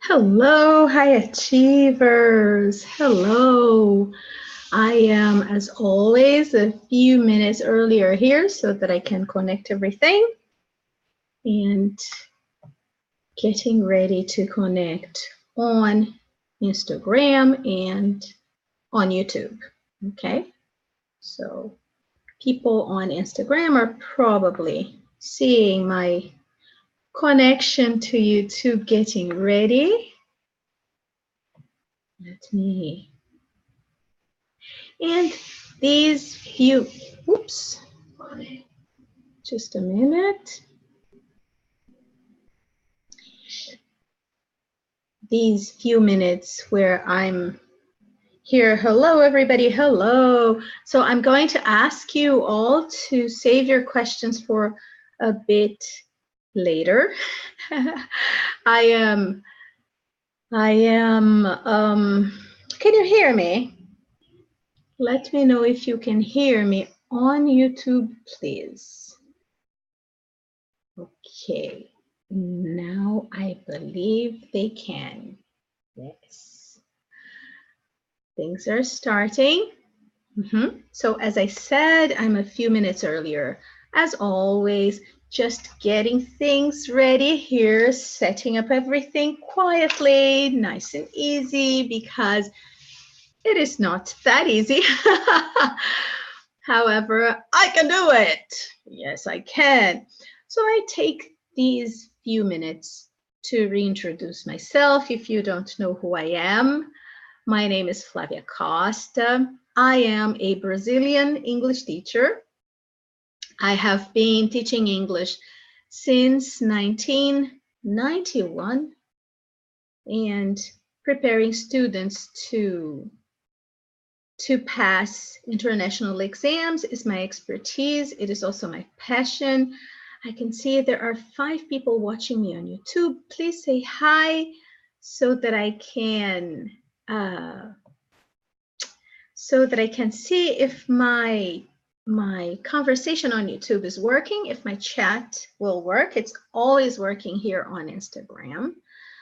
Hello, high achievers. Hello. I am, as always, a few minutes earlier here so that I can connect everything and getting ready to connect on Instagram and on YouTube. Okay, so people on Instagram are probably seeing my connection to YouTube getting ready. Let me And these few, oops, just a minute. These few minutes where I'm here. Hello, everybody. Hello. So I'm going to ask you all to save your questions for a bit later. I am, can you hear me? Let me know if you can hear me on YouTube, please. Okay, now I believe they can. Yes, things are starting. So as I said, I'm a few minutes earlier. As always, just getting things ready here, setting up everything quietly, nice and easy, because it is not that easy. However, I can do it. Yes, I can. So I take these few minutes to reintroduce myself. If you don't know who I am, my name is Flavia Costa. I am a Brazilian English teacher. I have been teaching English since 1991 and preparing students to pass international exams is my expertise. It is also my passion. I can see there are 5 people watching me on YouTube. Please say hi so that I can see if my conversation on YouTube is working, if my chat will work. It's always working here on Instagram.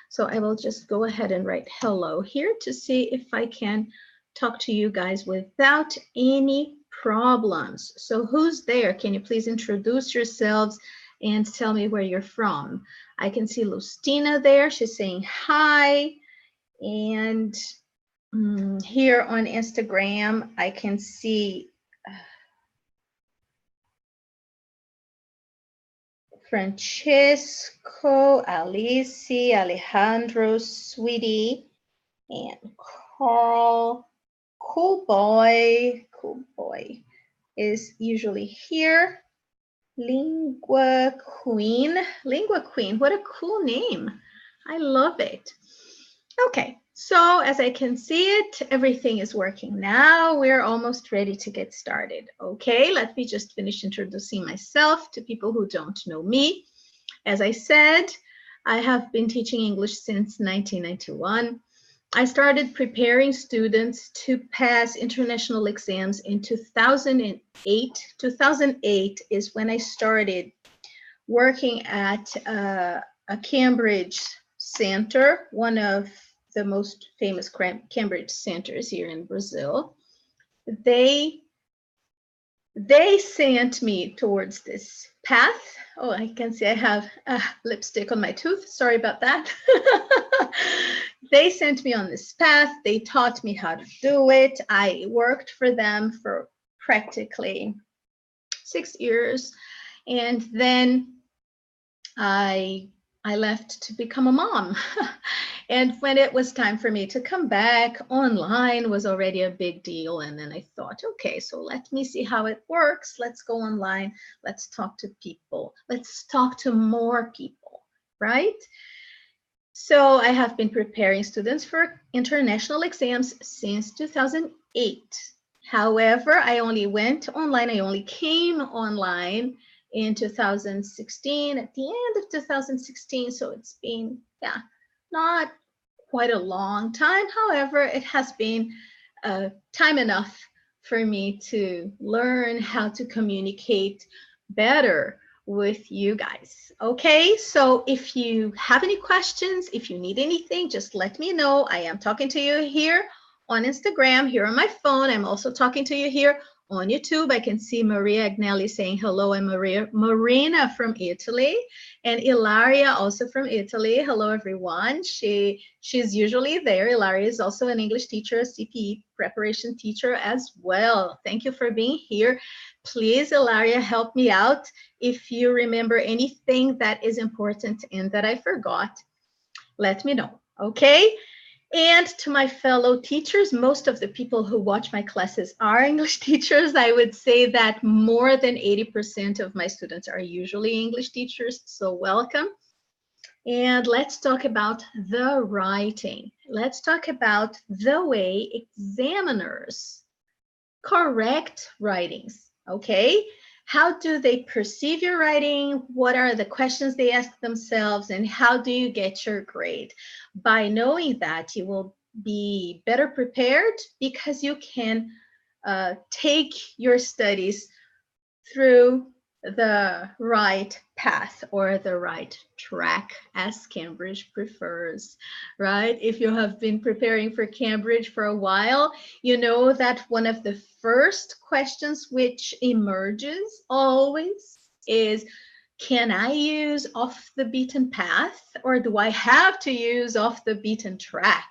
So I will just go ahead and write hello here to see if I can talk to you guys without any problems. So who's there? Can you please introduce yourselves and tell me where you're from? I can see Lustina there. She's saying hi. And here on Instagram, I can see Francesco, Alice, Alejandro, Sweetie, and Carl. Cool boy is usually here. Lingua Queen, what a cool name. I love it. Okay, so as I can see it, everything is working now. We're almost ready to get started. Okay, let me just finish introducing myself to people who don't know me. As I said, I have been teaching English since 1991. I started preparing students to pass international exams in 2008. 2008 is when I started working at a Cambridge center, one of the most famous Cambridge centers here in Brazil. They sent me towards this path. Oh, I can see I have lipstick on my tooth. Sorry about that. They sent me on this path. They taught me how to do it. I worked for them for practically 6 years. And then I left to become a mom. And when it was time for me to come back, online was already a big deal. And then I thought, okay, so let me see how it works. Let's go online. Let's talk to people. Let's talk to more people, right? So I have been preparing students for international exams since 2008. However, I only went online. I only came online in 2016, at the end of 2016. So it's been, not quite a long time. However, it has been time enough for me to learn how to communicate better with you guys. Okay, so if you have any questions, if you need anything, just let me know. I am talking to you here on Instagram, here on my phone. I'm also talking to you here on YouTube. I can see Maria Agnelli saying hello, and Marina from Italy, and Ilaria also from Italy. Hello, everyone. She's usually there. Ilaria is also an English teacher, a CPE preparation teacher as well. Thank you for being here. Please, Ilaria, help me out. If you remember anything that is important and that I forgot, let me know, okay? And to my fellow teachers, most of the people who watch my classes are English teachers. I would say that more than 80% of my students are usually English teachers, so welcome. And let's talk about the writing. Let's talk about the way examiners correct writings, okay? How do they perceive your writing? What are the questions they ask themselves? And how do you get your grade? By knowing that, you will be better prepared because you can take your studies through the right path or the right track, as Cambridge prefers, right? If you have been preparing for Cambridge for a while, you know that one of the first questions which emerges always is, can I use off the beaten path, or do I have to use off the beaten track?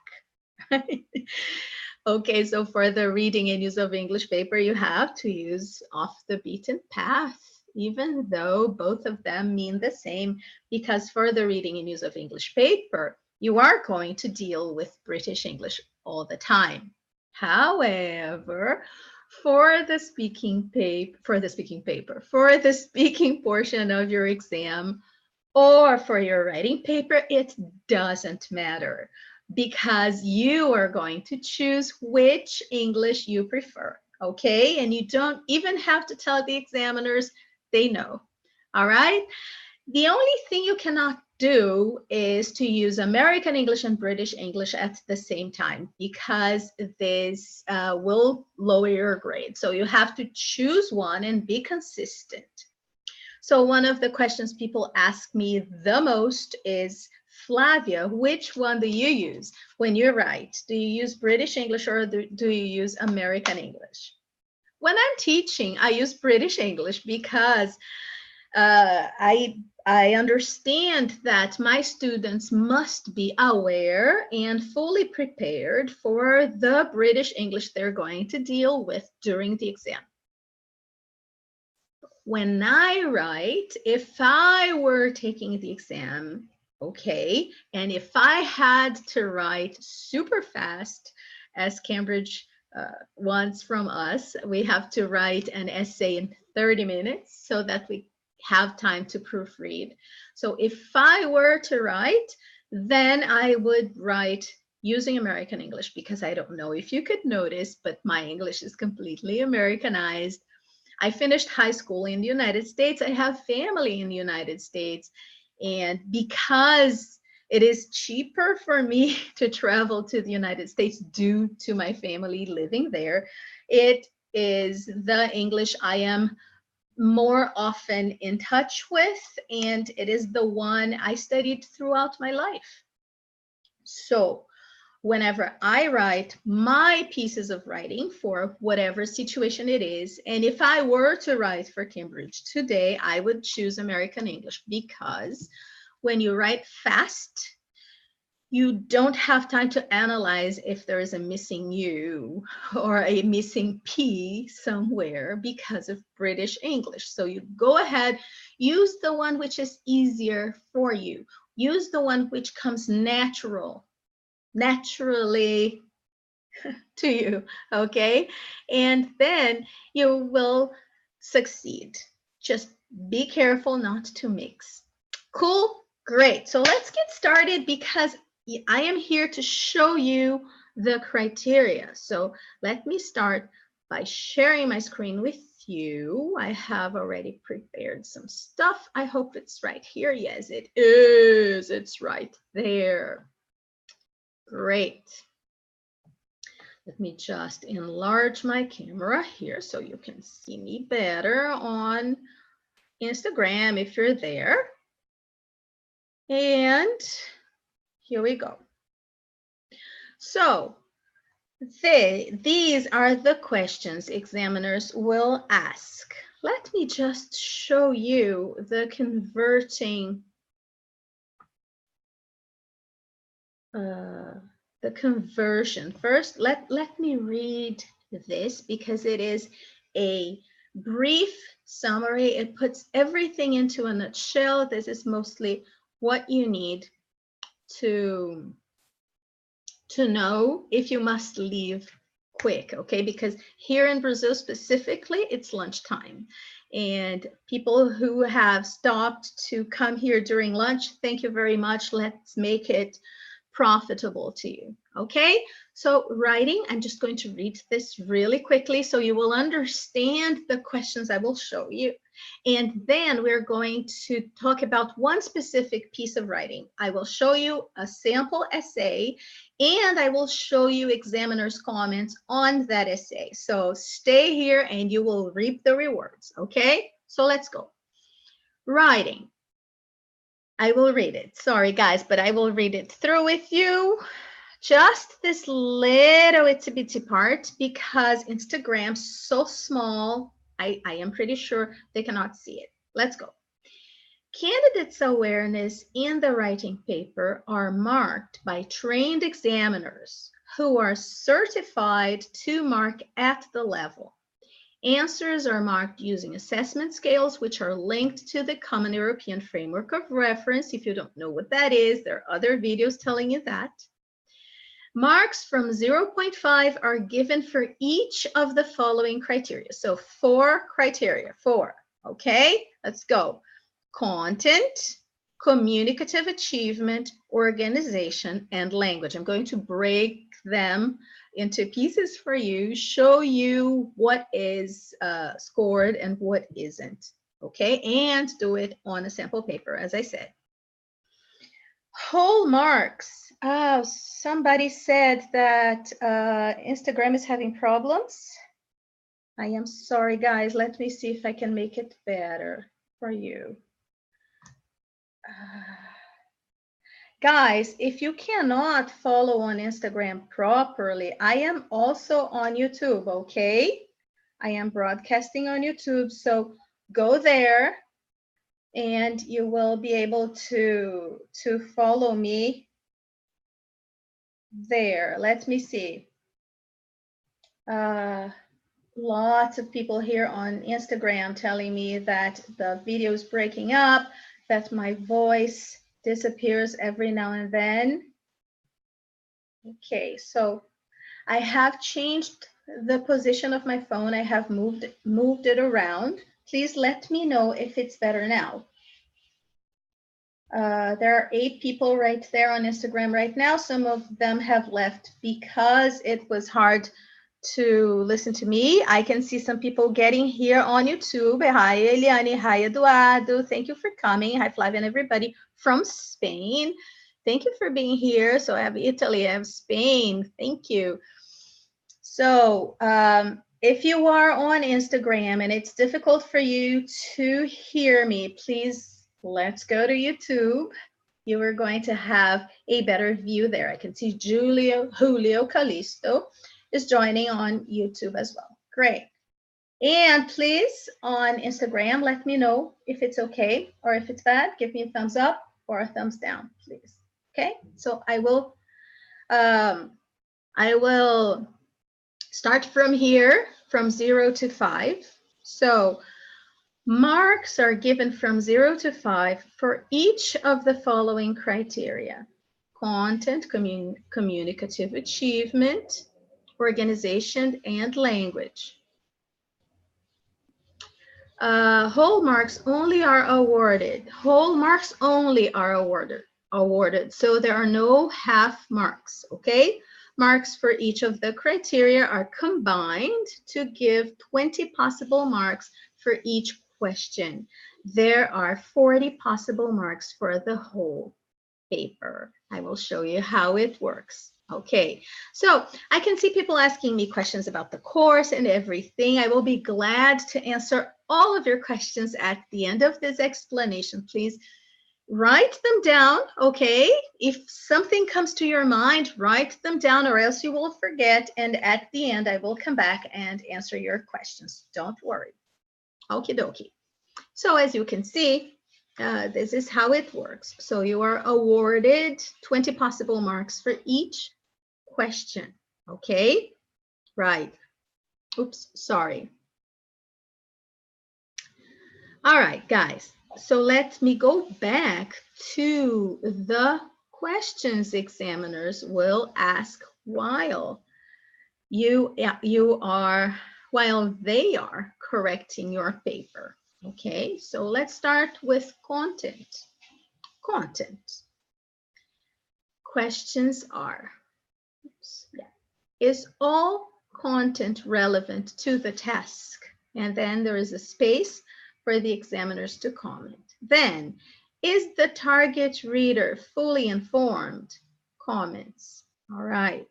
Okay, so for the reading and use of English paper, you have to use off the beaten path, even though both of them mean the same, because for the reading and use of English paper, you are going to deal with British English all the time. However, for the speaking portion of your exam, or for your writing paper, it doesn't matter, because you are going to choose which English you prefer, okay? And you don't even have to tell the examiners, they know, all right? The only thing you cannot do is to use American English and British English at the same time, because this will lower your grade. So you have to choose one and be consistent. So one of the questions people ask me the most is, Flavia, which one do you use when you write? Do you use British English or do you use American English? When I'm teaching, I use British English because I understand that my students must be aware and fully prepared for the British English they're going to deal with during the exam. When I write, if I were taking the exam, okay, and if I had to write super fast, as Cambridge wants from us, we have to write an essay in 30 minutes so that we have time to proofread. So if I were to write, then I would write using American English, because I don't know if you could notice, but my English is completely Americanized. I finished high school in the United States. I have family in the United States. And because it is cheaper for me to travel to the United States due to my family living there, it is the English I am more often in touch with, and it is the one I studied throughout my life. So whenever I write my pieces of writing for whatever situation it is, and if I were to write for Cambridge today, I would choose American English, because when you write fast, you don't have time to analyze if there is a missing U or a missing P somewhere because of British English. So you go ahead, use the one which is easier for you. Use the one which comes naturally to you, okay? And then you will succeed. Just be careful not to mix. Cool? Great. So let's get started, because I am here to show you the criteria. So let me start by sharing my screen with you. I have already prepared some stuff. I hope it's right here. Yes, it is. It's right there. Great. Let me just enlarge my camera here so you can see me better on Instagram if you're there. And here we go. So these are the questions examiners will ask. Let me just show you the conversion. First, let me read this because it is a brief summary. It puts everything into a nutshell. This is mostly what you need to know if you must leave quick, okay? Because here in Brazil specifically, it's lunchtime. And people who have stopped to come here during lunch, thank you very much. Let's make it profitable to you, okay? So writing, I'm just going to read this really quickly so you will understand the questions I will show you. And then we're going to talk about one specific piece of writing. I will show you a sample essay and I will show you examiner's comments on that essay. So stay here and you will reap the rewards, okay? So let's go. Writing. I will read it. Sorry, guys, but I will read it through with you. Just this little itsy bitsy part because Instagram's so small, I am pretty sure they cannot see it. Let's go. Candidates' awareness in the writing paper are marked by trained examiners who are certified to mark at the level. Answers are marked using assessment scales, which are linked to the Common European Framework of Reference. If you don't know what that is, there are other videos telling you that. Marks from 0.5 are given for each of the following criteria. So 4 criteria, 4, okay? Let's go. Content, communicative achievement, organization, and language. I'm going to break them into pieces for you, show you what is scored and what isn't, okay? And do it on a sample paper, as I said. Whole marks. Oh, somebody said that Instagram is having problems. I am sorry, guys. Let me see if I can make it better for you. Guys, if you cannot follow on Instagram properly, I am also on YouTube, okay? I am broadcasting on YouTube, so go there and you will be able to follow me there. Let me see. Lots of people here on Instagram telling me that the video is breaking up, that my voice disappears every now and then. Okay, so I have changed the position of my phone. I have moved it around. Please let me know if it's better now. There are 8 people right there on Instagram right now. Some of them have left because it was hard to listen to me. I can see some people getting here on YouTube. Hi, Eliane. Hi, Eduardo. Thank you for coming. Hi, Flavia and everybody from Spain. Thank you for being here. So I have Italy, I have Spain. Thank you. So if you are on Instagram and it's difficult for you to hear me, please let's go to YouTube. You are going to have a better view there. I can see Julio Callisto is joining on YouTube as well. Great. And please, on Instagram, let me know if it's okay or if it's bad. Give me a thumbs up or a thumbs down, please. Okay, so I will start from here, from 0 to 5. So marks are given from 0 to 5 for each of the following criteria: content, communicative achievement, organization, and language. Whole marks only are awarded. Whole marks only are awarded. So there are no half marks, okay? Marks for each of the criteria are combined to give 20 possible marks for each question. There are 40 possible marks for the whole paper. I will show you how it works. Okay, so I can see people asking me questions about the course and everything. I will be glad to answer all of your questions at the end of this explanation. Please write them down, okay? If something comes to your mind, write them down or else you will forget. And at the end, I will come back and answer your questions. Don't worry. Okie dokie. So as you can see, this is how it works. So you are awarded 20 possible marks for each question, okay? Right. Oops, sorry. All right, guys. So let me go back to the questions examiners will ask while while they are correcting your paper. Okay, so let's start with content. Content. Questions are, is all content relevant to the task? And then there is a space for the examiners to comment. Then, is the target reader fully informed? Comments. All right.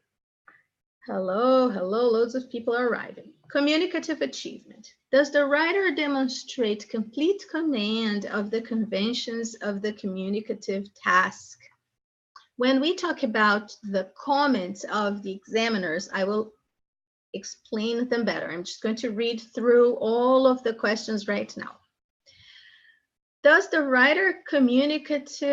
Hello, hello, loads of people are arriving. Communicative achievement. Does the writer demonstrate complete command of the conventions of the communicative task? When we talk about the comments of the examiners, I will explain them better. I'm just going to read through all of the questions right now. Does the writer communicate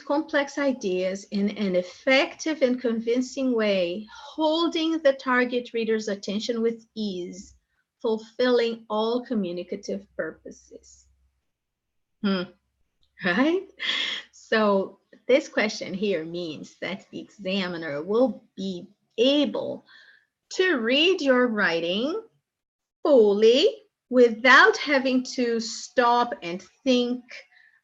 complex ideas in an effective and convincing way, holding the target reader's attention with ease, fulfilling all communicative purposes? Right? So this question here means that the examiner will be able to read your writing fully without having to stop and think,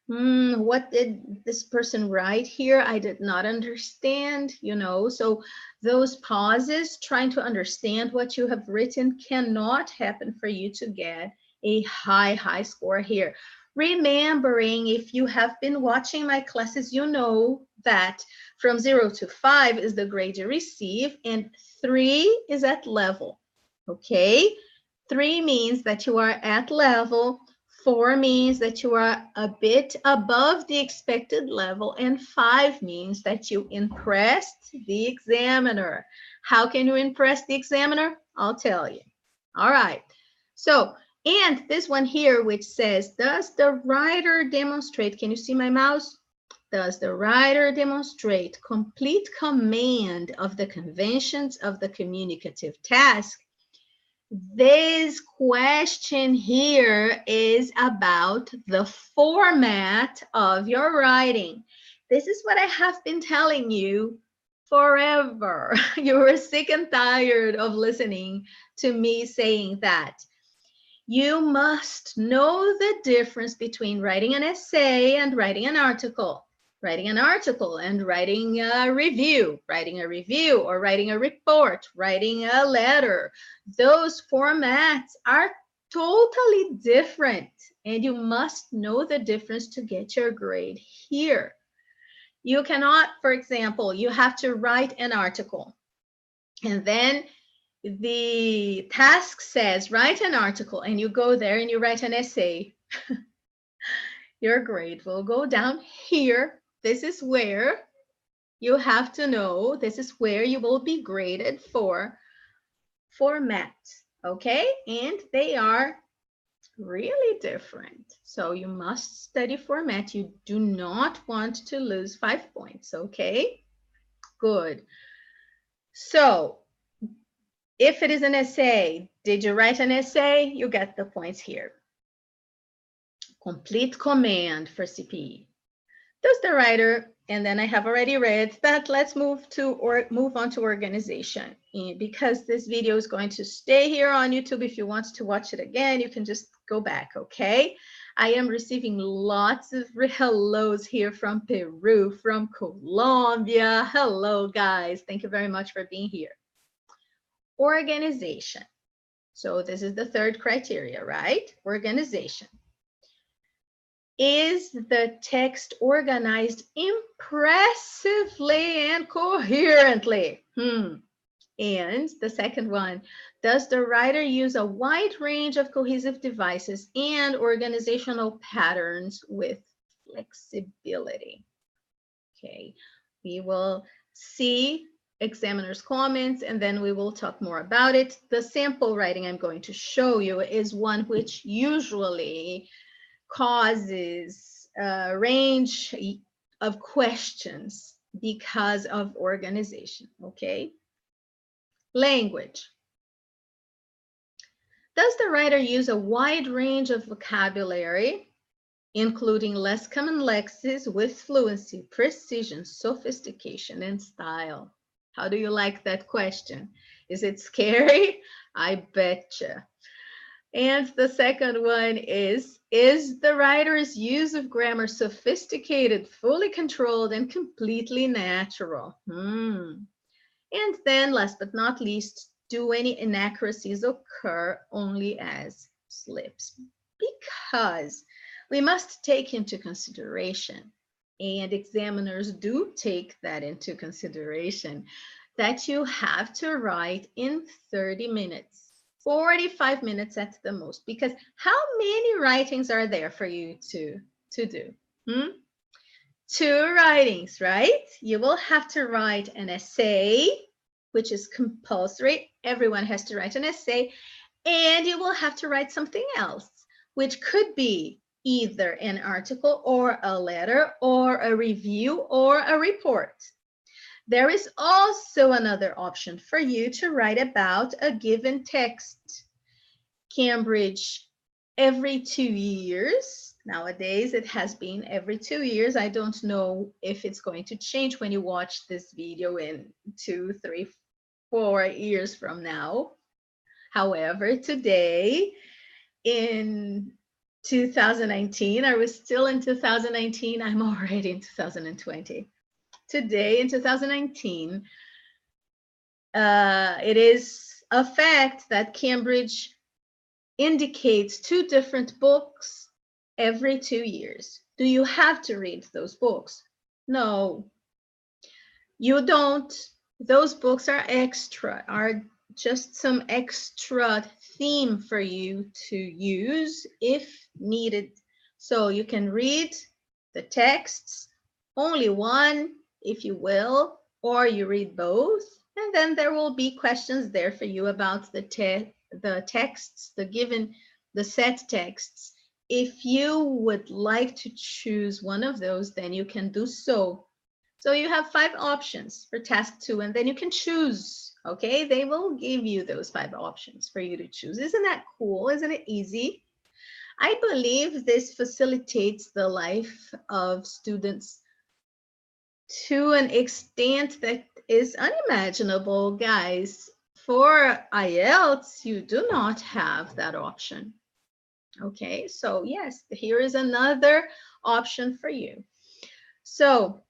what did this person write here? I did not understand, you know. So those pauses, trying to understand what you have written, cannot happen for you to get a high score here. Remembering, if you have been watching my classes, you know that from 0 to 5 is the grade you receive, and 3 is at level, okay? 3 means that you are at level, 4 means that you are a bit above the expected level, and 5 means that you impressed the examiner. How can you impress the examiner? I'll tell you. All right. So, and this one here, which says, does the writer demonstrate, can you see my mouse? Does the writer demonstrate complete command of the conventions of the communicative task? This question here is about the format of your writing. This is what I have been telling you forever. You were sick and tired of listening to me saying that. You must know the difference between writing an essay and writing an article. Writing an article and writing a review or writing a report, writing a letter. Those formats are totally different, and you must know the difference to get your grade here. You cannot, for example, you have to write an article, and then the task says write an article, and you go there and you write an essay. Your grade will go down here. This is where you have to know, this is where you will be graded for format, okay? And they are really different. So you must study format. You do not want to lose 5 points, okay? Good. So if it is an essay, did you write an essay? You get the points here. Complete command for CPE. Does the writer, and then I have already read that, let's move on to organization. And because this video is going to stay here on YouTube, if you want to watch it again, you can just go back, okay? I am receiving lots of hellos here from Peru, from Colombia. Hello, guys. Thank you very much for being here. Organization. So this is the third criteria, right? Organization. Is the text organized impressively and coherently? And the second one, does the writer use a wide range of cohesive devices and organizational patterns with flexibility? Okay, we will see examiner's comments and then we will talk more about it. The sample writing I'm going to show you is one which usually causes a range of questions because of organization, okay? Language. Does the writer use a wide range of vocabulary, including less common lexes with fluency, precision, sophistication, and style? How do you like that question? Is it scary? I betcha. And the second one is the writer's use of grammar sophisticated, fully controlled, and completely natural? And then last but not least, do any inaccuracies occur only as slips? Because we must take into consideration, and examiners do take that into consideration, that you have to write in 30 minutes, 45 minutes at the most, because how many writings are there for you to do? 2 writings, right? You will have to write an essay, which is compulsory. Everyone has to write an essay. And you will have to write something else, which could be either an article or a letter or a review or a report. There is also another option for you to write about a given text. Cambridge, every 2 years. Nowadays, it has been every 2 years. I don't know if it's going to change when you watch this video in 2, 3, 4 years from now. However, today in 2019, I was still in 2019, I'm already in 2020. Today in 2019, it is a fact that Cambridge indicates 2 different books every 2 years. Do you have to read those books? No, you don't. Those books are extra, are just some extra theme for you to use if needed. So you can read the texts, only one, if you will, or you read both, and then there will be questions there for you about the texts, the set texts. If you would like to choose one of those, then you can do so. So you have 5 options for task 2, and then you can choose, okay? They will give you those 5 options for you to choose. Isn't that cool? Isn't it easy? I believe this facilitates the life of students to an extent that is unimaginable, guys. For IELTS, you do not have that option. Okay, so yes, here is another option for you. So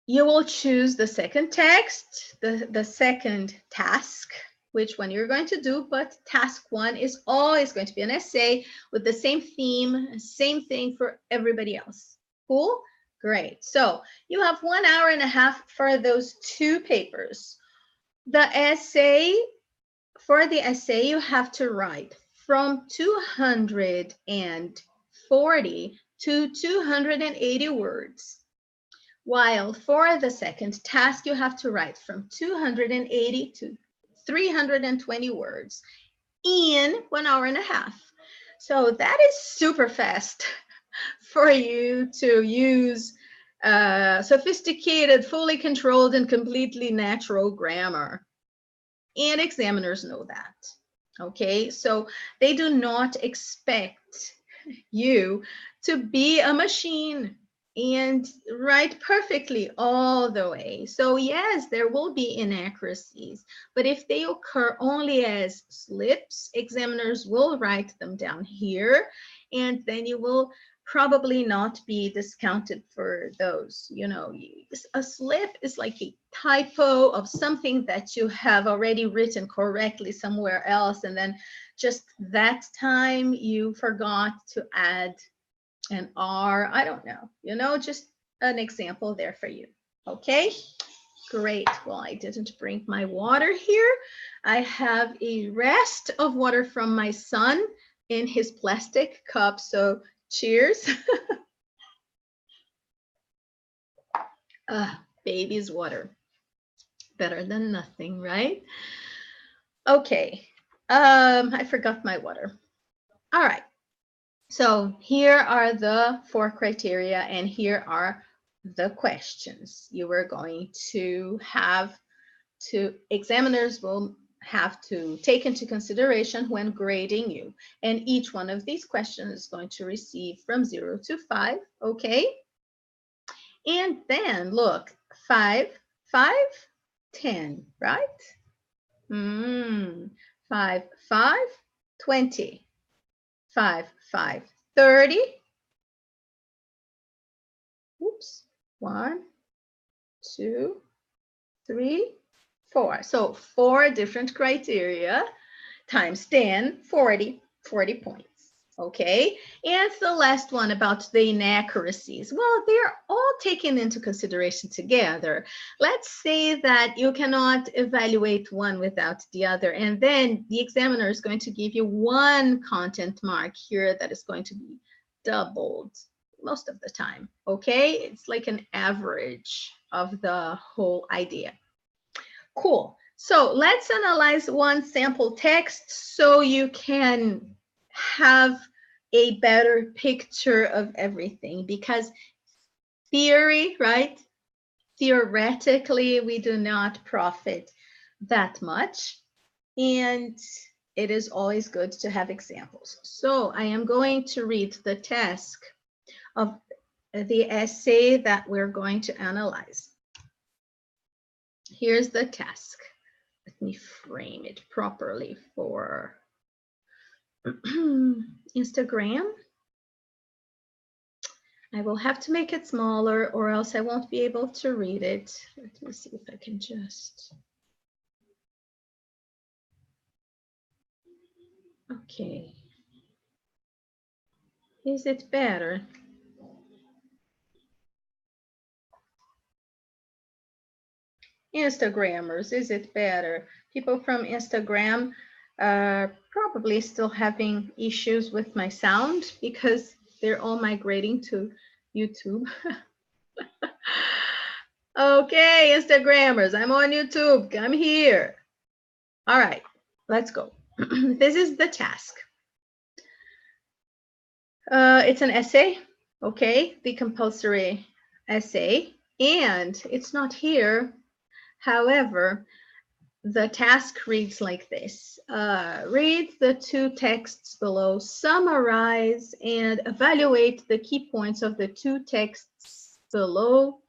you will choose the second text, the second task, which one you're going to do, but task 1 is always going to be an essay with the same theme, same thing for everybody else. Cool? Great. So you have 1 hour and a half for those 2 papers. The essay, for the essay, you have to write from 240 to 280 words. While for the second task, you have to write from 280 to 320 words in 1 hour and a half. So that is super fast for you to use sophisticated, fully controlled, and completely natural grammar. And examiners know that. Okay, so they do not expect you to be a machine and write perfectly all the way. So yes, there will be inaccuracies, but if they occur only as slips, examiners will write them down here, and then you will probably not be discounted for those. You know, a slip is like a typo of something that you have already written correctly somewhere else, and then just that time you forgot to add an R. I don't know, you know, just an example there for you. Okay, great. Well, I didn't bring my water here. I have a rest of water from my son in his plastic cup, so cheers. Baby's water. Better than nothing, right? Okay. I forgot my water. All right. So here are the 4 criteria, and here are the questions you were going to have to, examiners will have to take into consideration when grading you. And each one of these questions is going to receive from 0 to 5, okay? And then look, 5, 5, 10, right? 5, 5, 20. 5, 5, 30. Oops. 1, 2, 3, 4. So 4 different criteria times 10, 40, 40 points. Okay, and the last one about the inaccuracies. Well, they're all taken into consideration together. Let's say that you cannot evaluate one without the other, and then the examiner is going to give you 1 content mark here that is going to be doubled most of the time. Okay, it's like an average of the whole idea. Cool. So let's analyze one sample text so you can have a better picture of everything, because theory, right? Theoretically, we do not profit that much, and it is always good to have examples. So I am going to read the task of the essay that we're going to analyze. Here's the task. Let me frame it properly for Instagram. I will have to make it smaller or else I won't be able to read it. Let me see if I can just. Okay. Is it better? Instagrammers, is it better? People from Instagram are probably still having issues with my sound because they're all migrating to YouTube. Okay, Instagrammers, I'm on YouTube. Come here. All right, let's go. This is the task. It's an essay, okay, the compulsory essay, and it's not here. However, the task reads like this. Read the 2 texts below, summarize and evaluate the key points of the 2 texts below.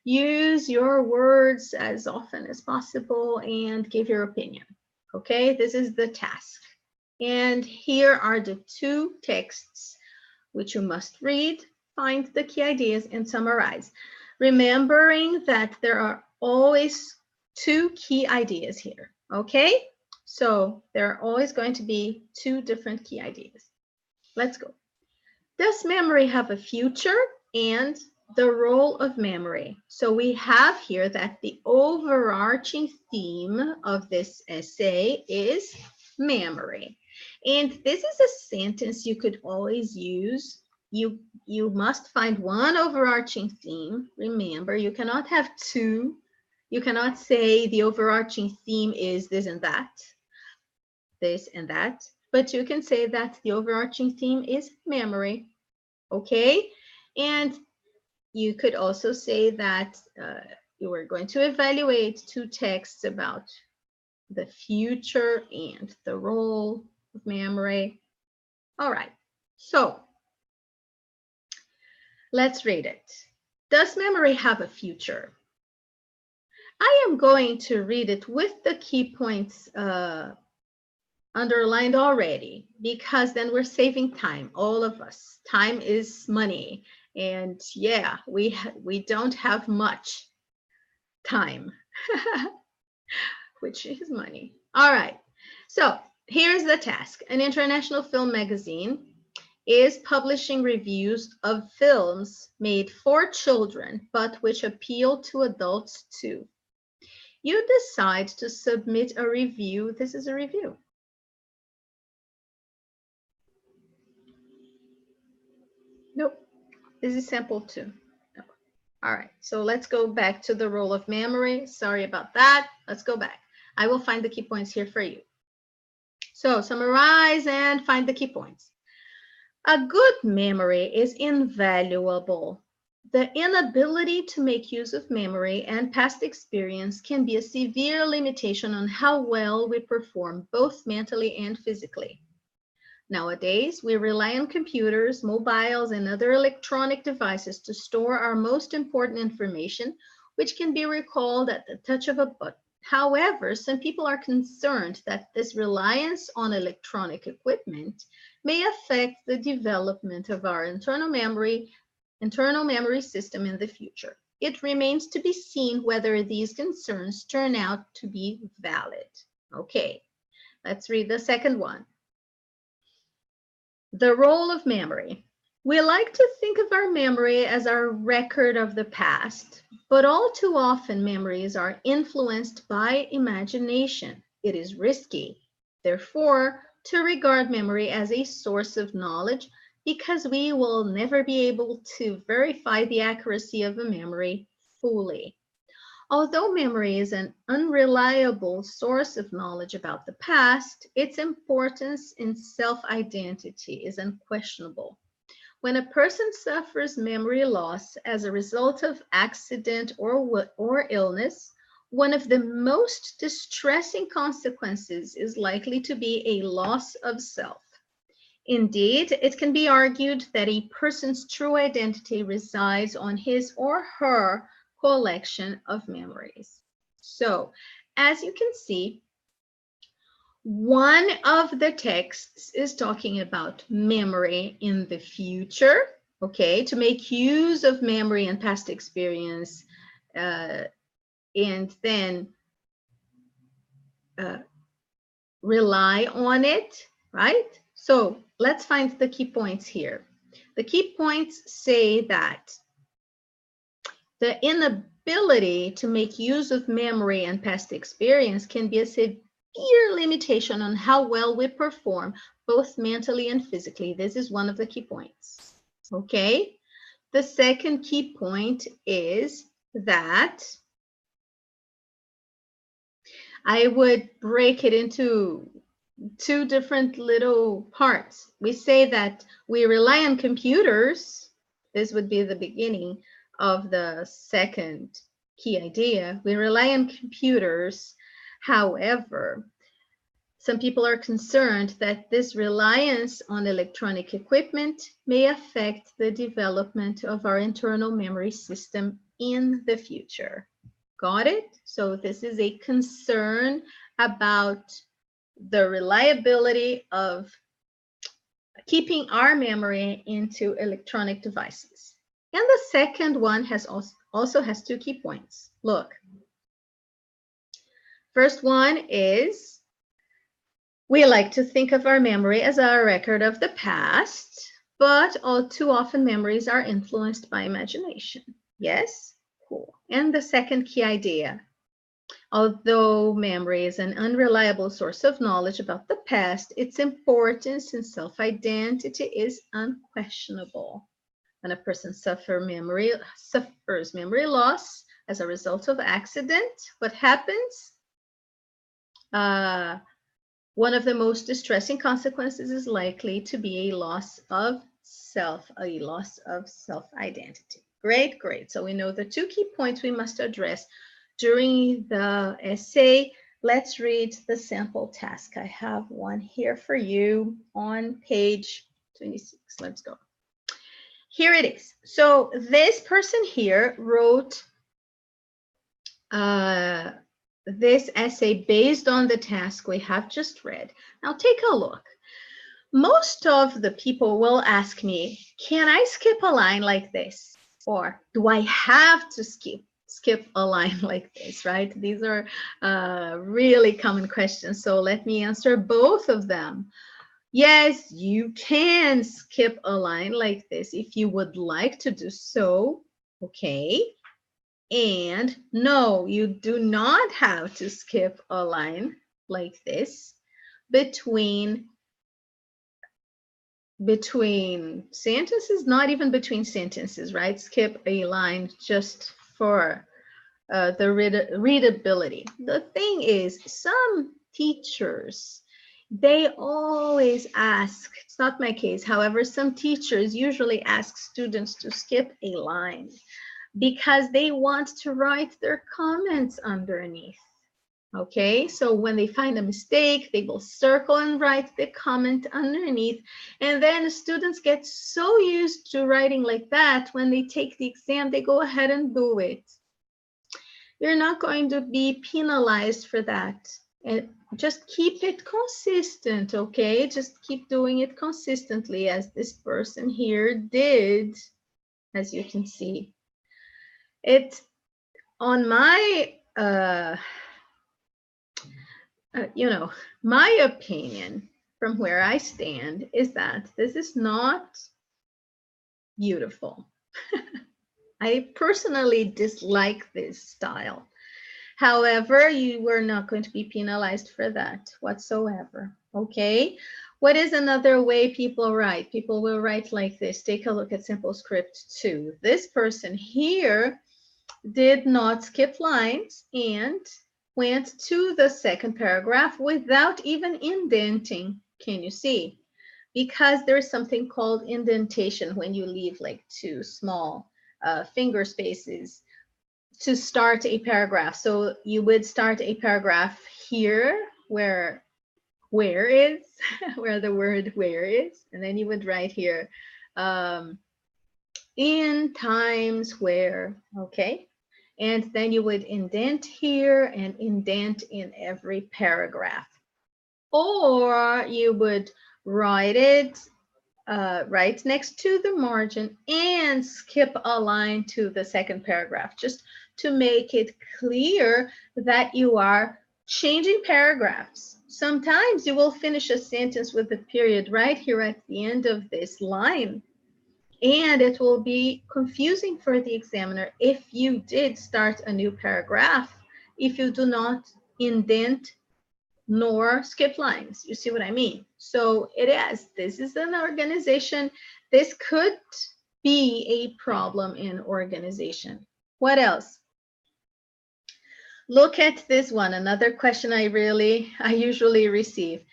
Use your words as often as possible and give your opinion. Okay, this is the task. And here are the 2 texts which you must read, find the key ideas, and summarize. Remembering that there are always 2 key ideas here, okay? So there are always going to be 2 different key ideas. Let's go. Does memory have a future? And the role of memory. So we have here that the overarching theme of this essay is memory. And this is a sentence you could always use. You must find one overarching theme. Remember, you cannot have 2. You cannot say the overarching theme is this and that, but you can say that the overarching theme is memory, okay? And you could also say that you are going to evaluate 2 texts about the future and the role of memory. All right, so let's read it. Does memory have a future? I am going to read it with the key points underlined already, because then we're saving time, all of us. Time is money. And yeah, we don't have much time, which is money. All right. So here's the task. An international film magazine is publishing reviews of films made for children, but which appeal to adults too. You decide to submit a review. This is a review. Nope. This is sample 2. No. All right. So let's go back to the role of memory. Sorry about that. Let's go back. I will find the key points here for you. So summarize and find the key points. A good memory is invaluable. The inability to make use of memory and past experience can be a severe limitation on how well we perform, both mentally and physically. Nowadays, we rely on computers, mobiles, and other electronic devices to store our most important information, which can be recalled at the touch of a button. However, some people are concerned that this reliance on electronic equipment may affect the development of our internal memory system in the future. It remains to be seen whether these concerns turn out to be valid. Okay, let's read the second one. The role of memory. We like to think of our memory as our record of the past, but all too often memories are influenced by imagination. It is risky, therefore, to regard memory as a source of knowledge, because we will never be able to verify the accuracy of a memory fully. Although memory is an unreliable source of knowledge about the past, its importance in self-identity is unquestionable. When a person suffers memory loss as a result of accident or illness, one of the most distressing consequences is likely to be a loss of self. Indeed, it can be argued that a person's true identity resides on his or her collection of memories. So, as you can see, one of the texts is talking about memory in the future, okay, to make use of memory and past experience, and then rely on it, right? So let's find the key points here. The key points say that the inability to make use of memory and past experience can be a severe limitation on how well we perform, both mentally and physically. This is one of the key points, okay? The second key point is that I would break it into 2 different little parts. We say that we rely on computers. This would be the beginning of the second key idea. We rely on computers. However, some people are concerned that this reliance on electronic equipment may affect the development of our internal memory system in the future. Got it? So this is a concern about the reliability of keeping our memory into electronic devices. And the second one also has 2 key points. Look, first one is we like to think of our memory as a record of the past, but all too often memories are influenced by imagination. Yes? Cool. And the second key idea. Although memory is an unreliable source of knowledge about the past, its importance in self-identity is unquestionable. When a person suffers memory loss as a result of accident, what happens? One of the most distressing consequences is likely to be a loss of self-identity. Great, great. So we know the 2 key points we must address during the essay. Let's read the sample task. I have one here for you on page 26. Let's go. Here it is. So this person here wrote this essay based on the task we have just read. Now take a look. Most of the people will ask me, can I skip a line like this? Or do I have to skip a line like this, right? These are really common questions. So let me answer both of them. Yes, you can skip a line like this if you would like to do so. Okay. And no, you do not have to skip a line like this between sentences, not even between sentences, right? Skip a line just for the readability. The thing is, some teachers, they always ask, it's not my case, however, some teachers usually ask students to skip a line because they want to write their comments underneath. Okay, so when they find a mistake, they will circle and write the comment underneath. And then the students get so used to writing like that, when they take the exam, they go ahead and do it. You're not going to be penalized for that. And just keep it consistent, okay? Just keep doing it consistently, as this person here did, as you can see. It, on my my opinion from where I stand is that this is not beautiful. I personally dislike this style. However, you were not going to be penalized for that whatsoever. Okay. What is another way people write? People will write like this. Take a look at Simple Script 2. This person here did not skip lines and went to the second paragraph without even indenting. Can you see? Because there's something called indentation when you leave like two small finger spaces to start a paragraph. So you would start a paragraph here where is, where the word where is, and then you would write here in times where, okay? And then you would indent here and indent in every paragraph. Or you would write it right next to the margin and skip a line to the second paragraph, just to make it clear that you are changing paragraphs. Sometimes you will finish a sentence with a period right here at the end of this line, and it will be confusing for the examiner if you did start a new paragraph, if you do not indent nor skip lines. You see what I mean? So this is an organization. This could be a problem in organization. What else? Look at this one. Another question I usually receive.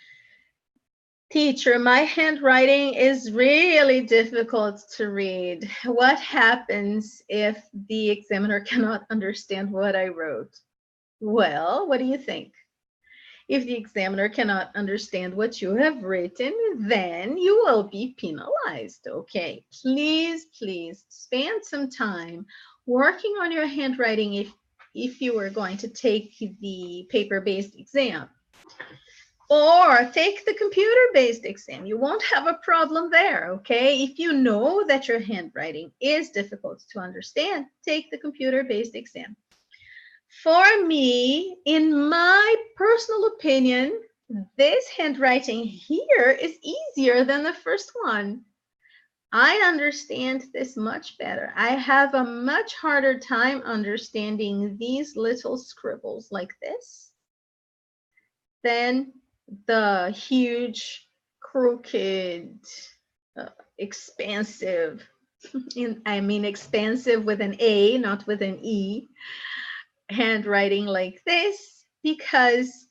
Teacher, my handwriting is really difficult to read. What happens if the examiner cannot understand what I wrote? Well, what do you think? If the examiner cannot understand what you have written, then you will be penalized, okay? Please, please spend some time working on your handwriting if you are going to take the paper-based exam. Or take the computer-based exam. You won't have a problem there, okay? If you know that your handwriting is difficult to understand, take the computer-based exam. For me, in my personal opinion, this handwriting here is easier than the first one. I understand this much better. I have a much harder time understanding these little scribbles like this than the huge, crooked, expansive, expansive with an A, not with an E, handwriting like this, because,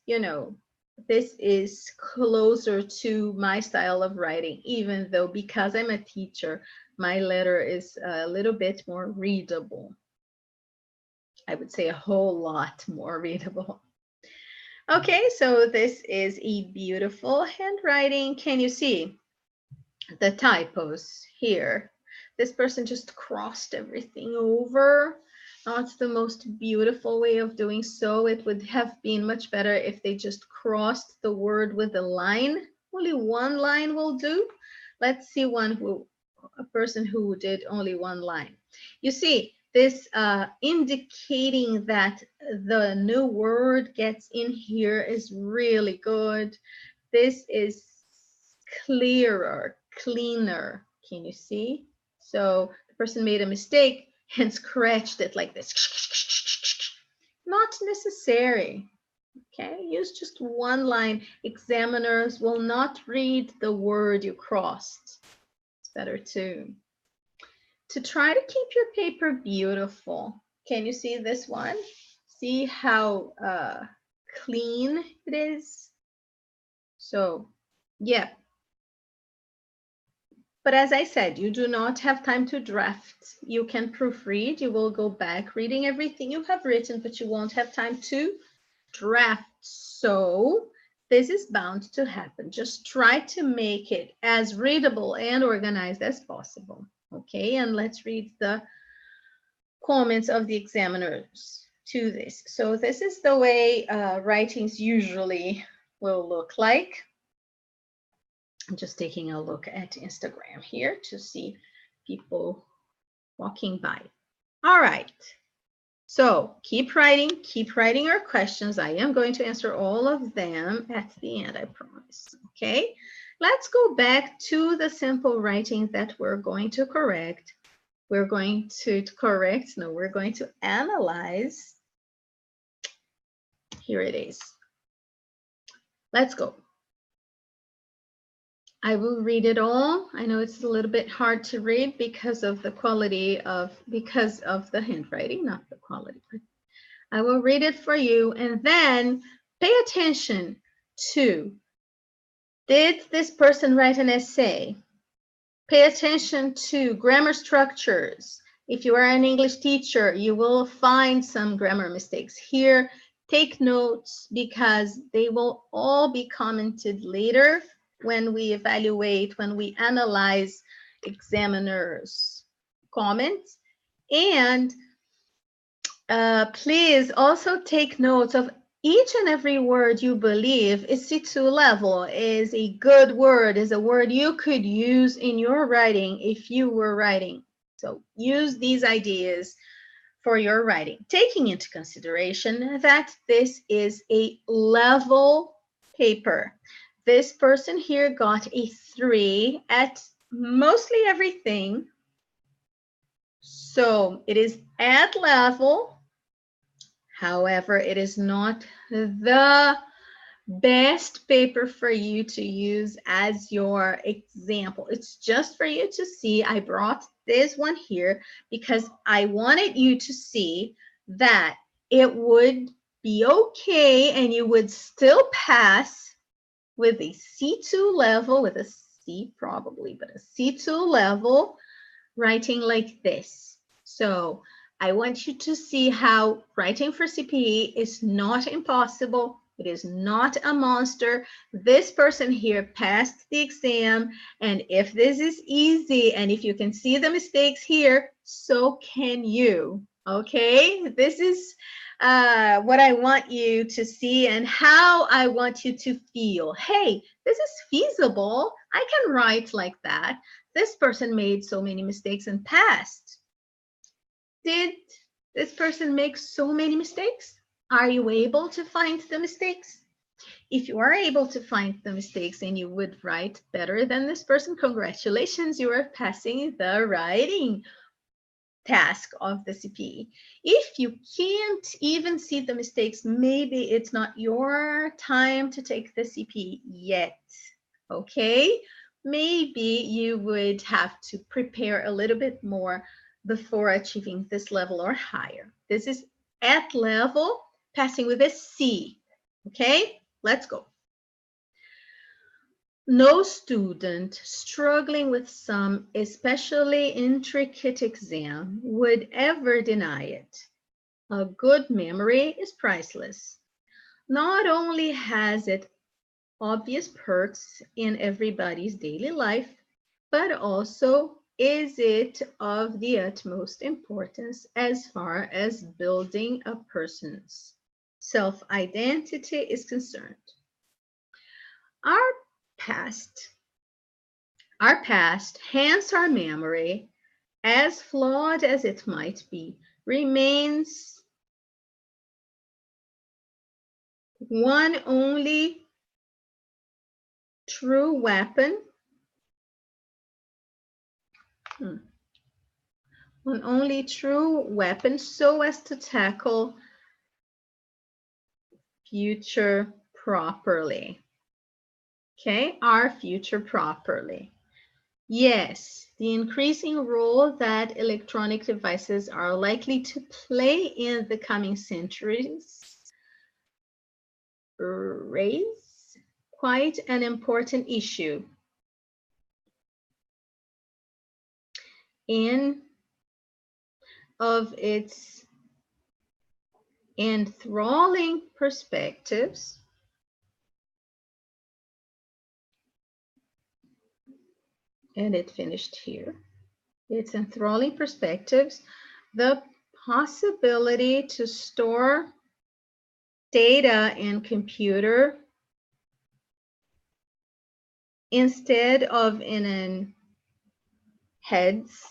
this is closer to my style of writing, even though because I'm a teacher, my letter is a little bit more readable. I would say a whole lot more readable. Okay, so this is a beautiful handwriting. Can you see the typos here? This person just crossed everything over. Oh, it's the most beautiful way of doing so. It would have been much better if they just crossed the word with a line. Only one line will do. Let's see a person who did only one line. You see, this indicating that the new word gets in here is really good. This is clearer, cleaner. Can you see? So the person made a mistake and scratched it like this. Not necessary. Okay, use just one line. Examiners will not read the word you crossed. It's better to try to keep your paper beautiful. Can you see this one? See how clean it is? So, yeah. But as I said, you do not have time to draft. You can proofread. You will go back reading everything you have written, but you won't have time to draft. So this is bound to happen. Just try to make it as readable and organized as possible. Okay, and let's read the comments of the examiners to this. So this is the way writings usually will look like. I'm just taking a look at Instagram here to see people walking by. All right. So keep writing your questions. I am going to answer all of them at the end, I promise. Okay. Let's go back to the simple writing that we're going to correct. We're going to analyze. Here it is. Let's go. I will read it all. I know it's a little bit hard to read because of the handwriting, not the quality. But I will read it for you, and then pay attention to, did this person write an essay? Pay attention to grammar structures. If you are an English teacher, you will find some grammar mistakes here. Take notes because they will all be commented later when we evaluate, when we analyze examiners' comments. And please also take notes of each and every word you believe is C2 level, is a good word, is a word you could use in your writing if you were writing. So use these ideas for your writing, taking into consideration that this is a level paper. This person here got a 3 at mostly everything. So it is at level. However, it is not the best paper for you to use as your example. It's just for you to see. I brought this one here because I wanted you to see that it would be okay and you would still pass with a C2 level, with a C probably, but a C2 level writing like this. So I want you to see how writing for CPE is not impossible. It is not a monster. This person here passed the exam, and if this is easy, and if you can see the mistakes here, so can you, okay? This is what I want you to see and how I want you to feel. Hey, this is feasible. I can write like that. This person made so many mistakes and passed. Did this person make so many mistakes? Are you able to find the mistakes? If you are able to find the mistakes and you would write better than this person, congratulations, you are passing the writing task of the CPE. If you can't even see the mistakes, maybe it's not your time to take the CPE yet, okay? Maybe you would have to prepare a little bit more before achieving this level or higher. This is at level, passing with a C, okay? Let's go. No student struggling with some especially intricate exam would ever deny it. A good memory is priceless. Not only has it obvious perks in everybody's daily life, but also is it of the utmost importance as far as building a person's self-identity is concerned. Our past, hence our memory, as flawed as it might be, remains one only true weapon. One only true weapon so as to tackle future properly. Okay, our future properly. Yes, the increasing role that electronic devices are likely to play in the coming centuries raise quite an important issue in of its enthralling perspectives. And it finished here. Its enthralling perspectives, the possibility to store data in computer instead of in heads,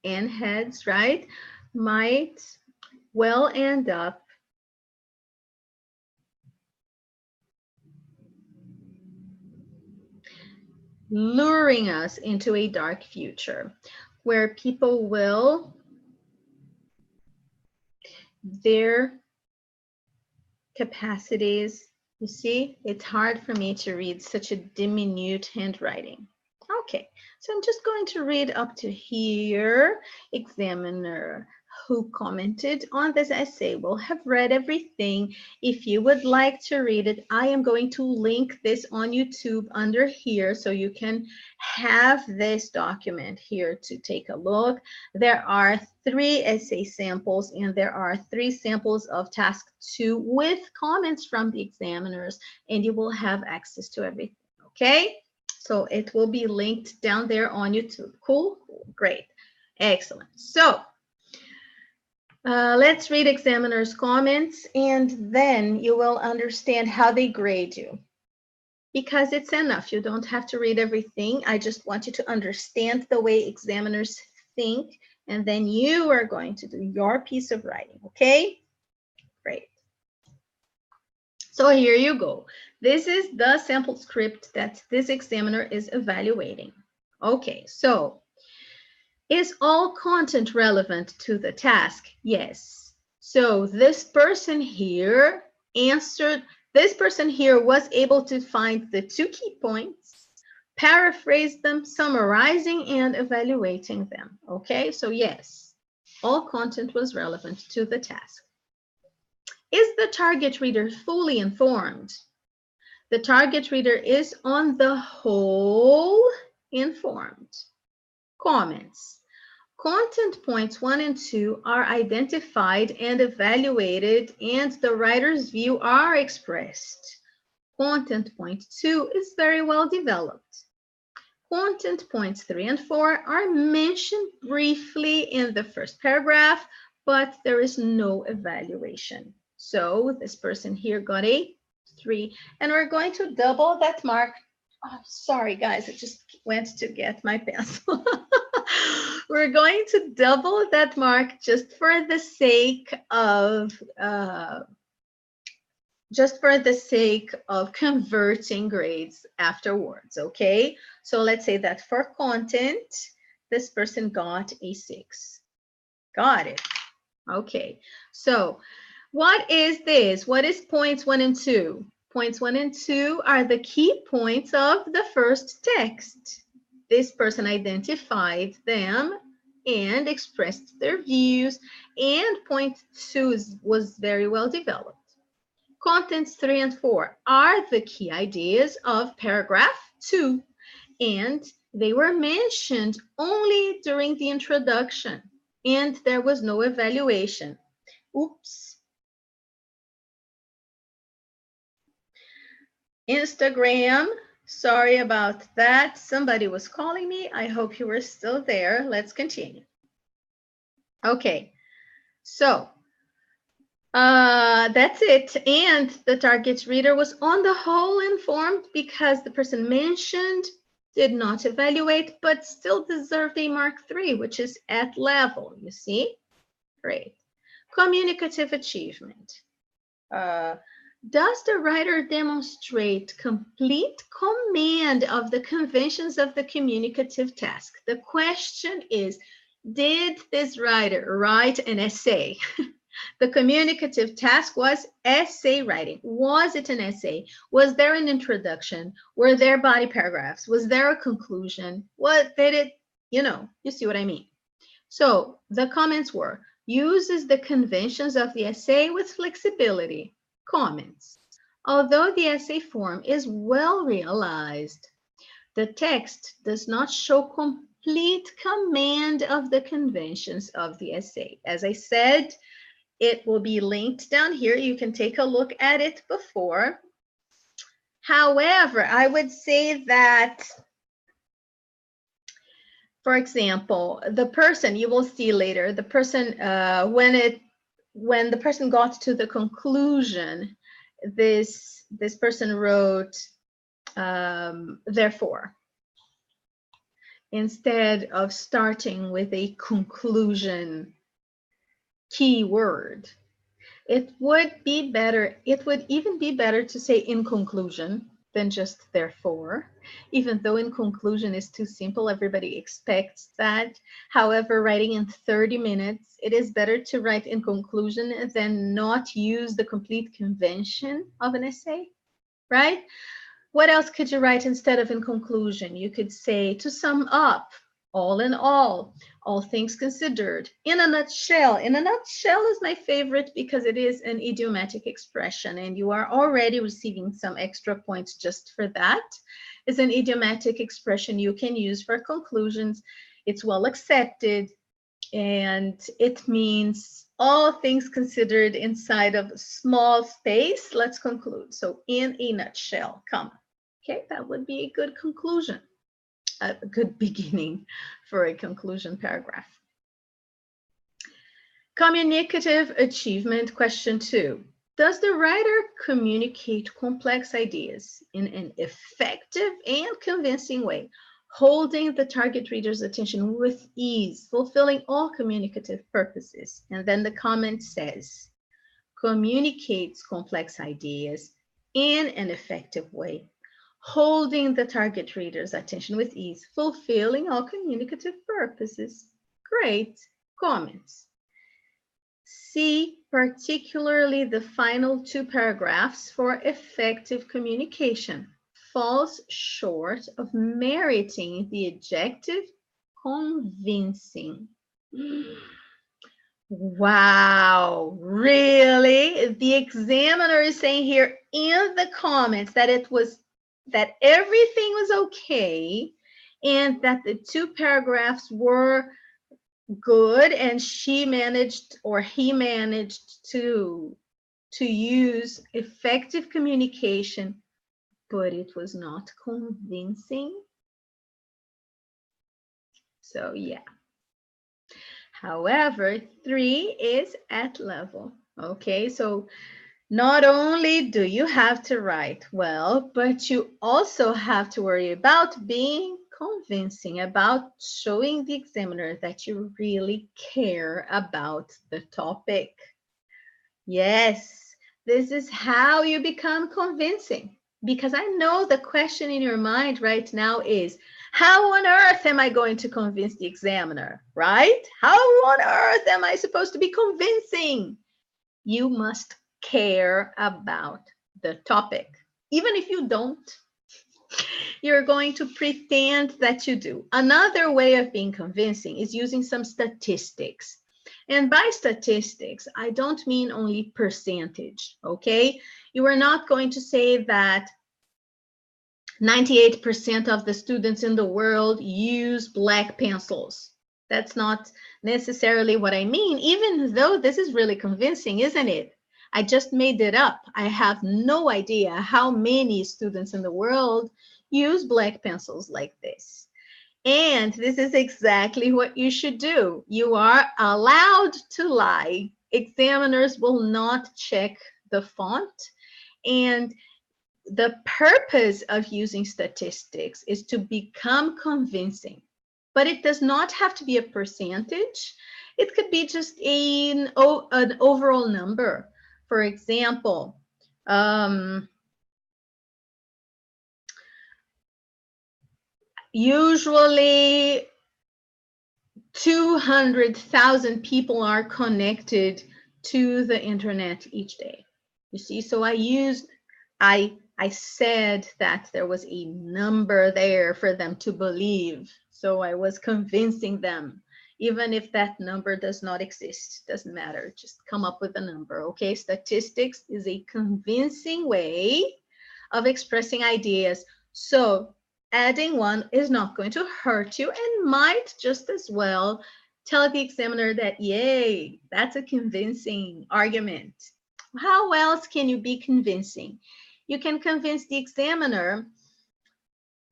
heads, right, might well end up luring us into a dark future where people will, their capacities, you see, it's hard for me to read such a diminutive handwriting. Okay, so I'm just going to read up to here. Examiner who commented on this essay will have read everything. If you would like to read it, I am going to link this on YouTube under here so you can have this document here to take a look. There are 3 essay samples and there are 3 samples of task 2 with comments from the examiners, and you will have access to everything, okay? So it will be linked down there on YouTube. Cool? Great. Excellent. So let's read examiner's comments, and then you will understand how they grade you. Because it's enough. You don't have to read everything. I just want you to understand the way examiners think, and then you are going to do your piece of writing, okay? Great. So here you go. This is the sample script that this examiner is evaluating. Okay, so is all content relevant to the task? Yes. So this person here answered, this person here was able to find the 2 key points, paraphrase them, summarizing and evaluating them. Okay, so yes, all content was relevant to the task. Is the target reader fully informed? The target reader is on the whole informed. Comments. Content points 1 and 2 are identified and evaluated, and the writer's view are expressed. Content point 2 is very well developed. Content points 3 and 4 are mentioned briefly in the first paragraph, but there is no evaluation. So this person here got a 3, and we're going to double that mark. Oh, sorry, guys, I just went to get my pencil. We're going to double that mark just for the sake of converting grades afterwards, okay? So let's say that for content, this person got a 6. Got it. Okay, so what is this? What is points 1 and 2? Points 1 and 2 are the key points of the first text. This person identified them and expressed their views, and point 2 was very well developed. Contents 3 and 4 are the key ideas of paragraph 2, and they were mentioned only during the introduction, and there was no evaluation. Oops. Instagram Sorry about that. Somebody was calling me. I hope you were still there. Let's continue. Okay, so that's it. And the target reader was on the whole informed because the person mentioned did not evaluate, but still deserved a mark 3, which is at level. You see? Great. Communicative achievement. Does the writer demonstrate complete command of the conventions of the communicative task? The question is, did this writer write an essay? The communicative task was essay writing. Was it an essay? Was there an introduction? Were there body paragraphs? Was there a conclusion? What did it, you see what I mean? So the comments were, uses the conventions of the essay with flexibility. Comments. Although the essay form is well realized, the text does not show complete command of the conventions of the essay. As I said, it will be linked down here. You can take a look at it before. However, I would say that, for example, the person, you will see later, the person, when the person got to the conclusion, this person wrote, therefore, instead of starting with a conclusion keyword. It would be better, it would even be better to say in conclusion than just therefore, even though in conclusion is too simple, everybody expects that. However, writing in 30 minutes, it is better to write in conclusion than not use the complete convention of an essay, right? What else could you write instead of in conclusion? You could say, to sum up, all in all things considered, in a nutshell. In a nutshell is my favorite because it is an idiomatic expression and you are already receiving some extra points just for that. It's an idiomatic expression you can use for conclusions. It's well accepted and it means all things considered inside of a small space. Let's conclude. So in a nutshell, comma. Okay, that would be a good conclusion. A good beginning for a conclusion paragraph. Communicative achievement, question 2. Does the writer communicate complex ideas in an effective and convincing way, holding the target reader's attention with ease, fulfilling all communicative purposes? And then the comment says, communicates complex ideas in an effective way, holding the target reader's attention with ease, fulfilling all communicative purposes. Great. Comments. See particularly the final 2 paragraphs for effective communication. Falls short of meriting the adjective convincing. Wow, really? The examiner is saying here in the comments that everything was okay and that the 2 paragraphs were good and she managed or he managed to use effective communication, but it was not convincing. So yeah. However, 3 is at level. Okay, so not only do you have to write well, but you also have to worry about being convincing, about showing the examiner that you really care about the topic. Yes, this is how you become convincing. Because I know the question in your mind right now is, how on earth am I going to convince the examiner, right? How on earth am I supposed to be convincing? You must care about the topic. Even if you don't, you're going to pretend that you do. Another way of being convincing is using some statistics. And by statistics, I don't mean only percentage, okay? You are not going to say that 98% of the students in the world use black pencils. That's not necessarily what I mean, even though this is really convincing, isn't it? I just made it up. I have no idea how many students in the world use black pencils like this. And this is exactly what you should do. You are allowed to lie. Examiners will not check the font. And the purpose of using statistics is to become convincing. But it does not have to be a percentage. It could be just an overall number. For example, usually 200,000 people are connected to the internet each day. You see, so I said that there was a number there for them to believe. So I was convincing them, even if that number does not exist, doesn't matter, just come up with a number, okay? Statistics is a convincing way of expressing ideas. So adding one is not going to hurt you and might just as well tell the examiner that, yay, that's a convincing argument. How else can you be convincing? You can convince the examiner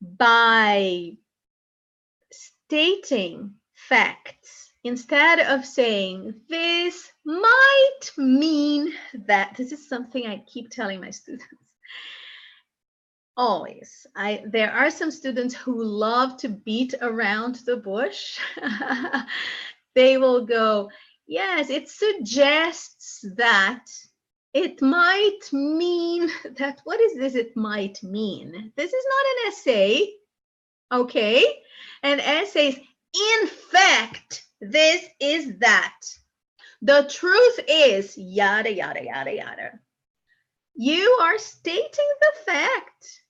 by stating facts instead of saying this might mean that. This is something I keep telling my students. Always. There are some students who love to beat around the bush. They will go, yes, it suggests that. It might mean that. What is this? It might mean. This is not an essay, okay? An essay is, in fact, this is that. The truth is, yada, yada, yada, yada. You are stating the fact.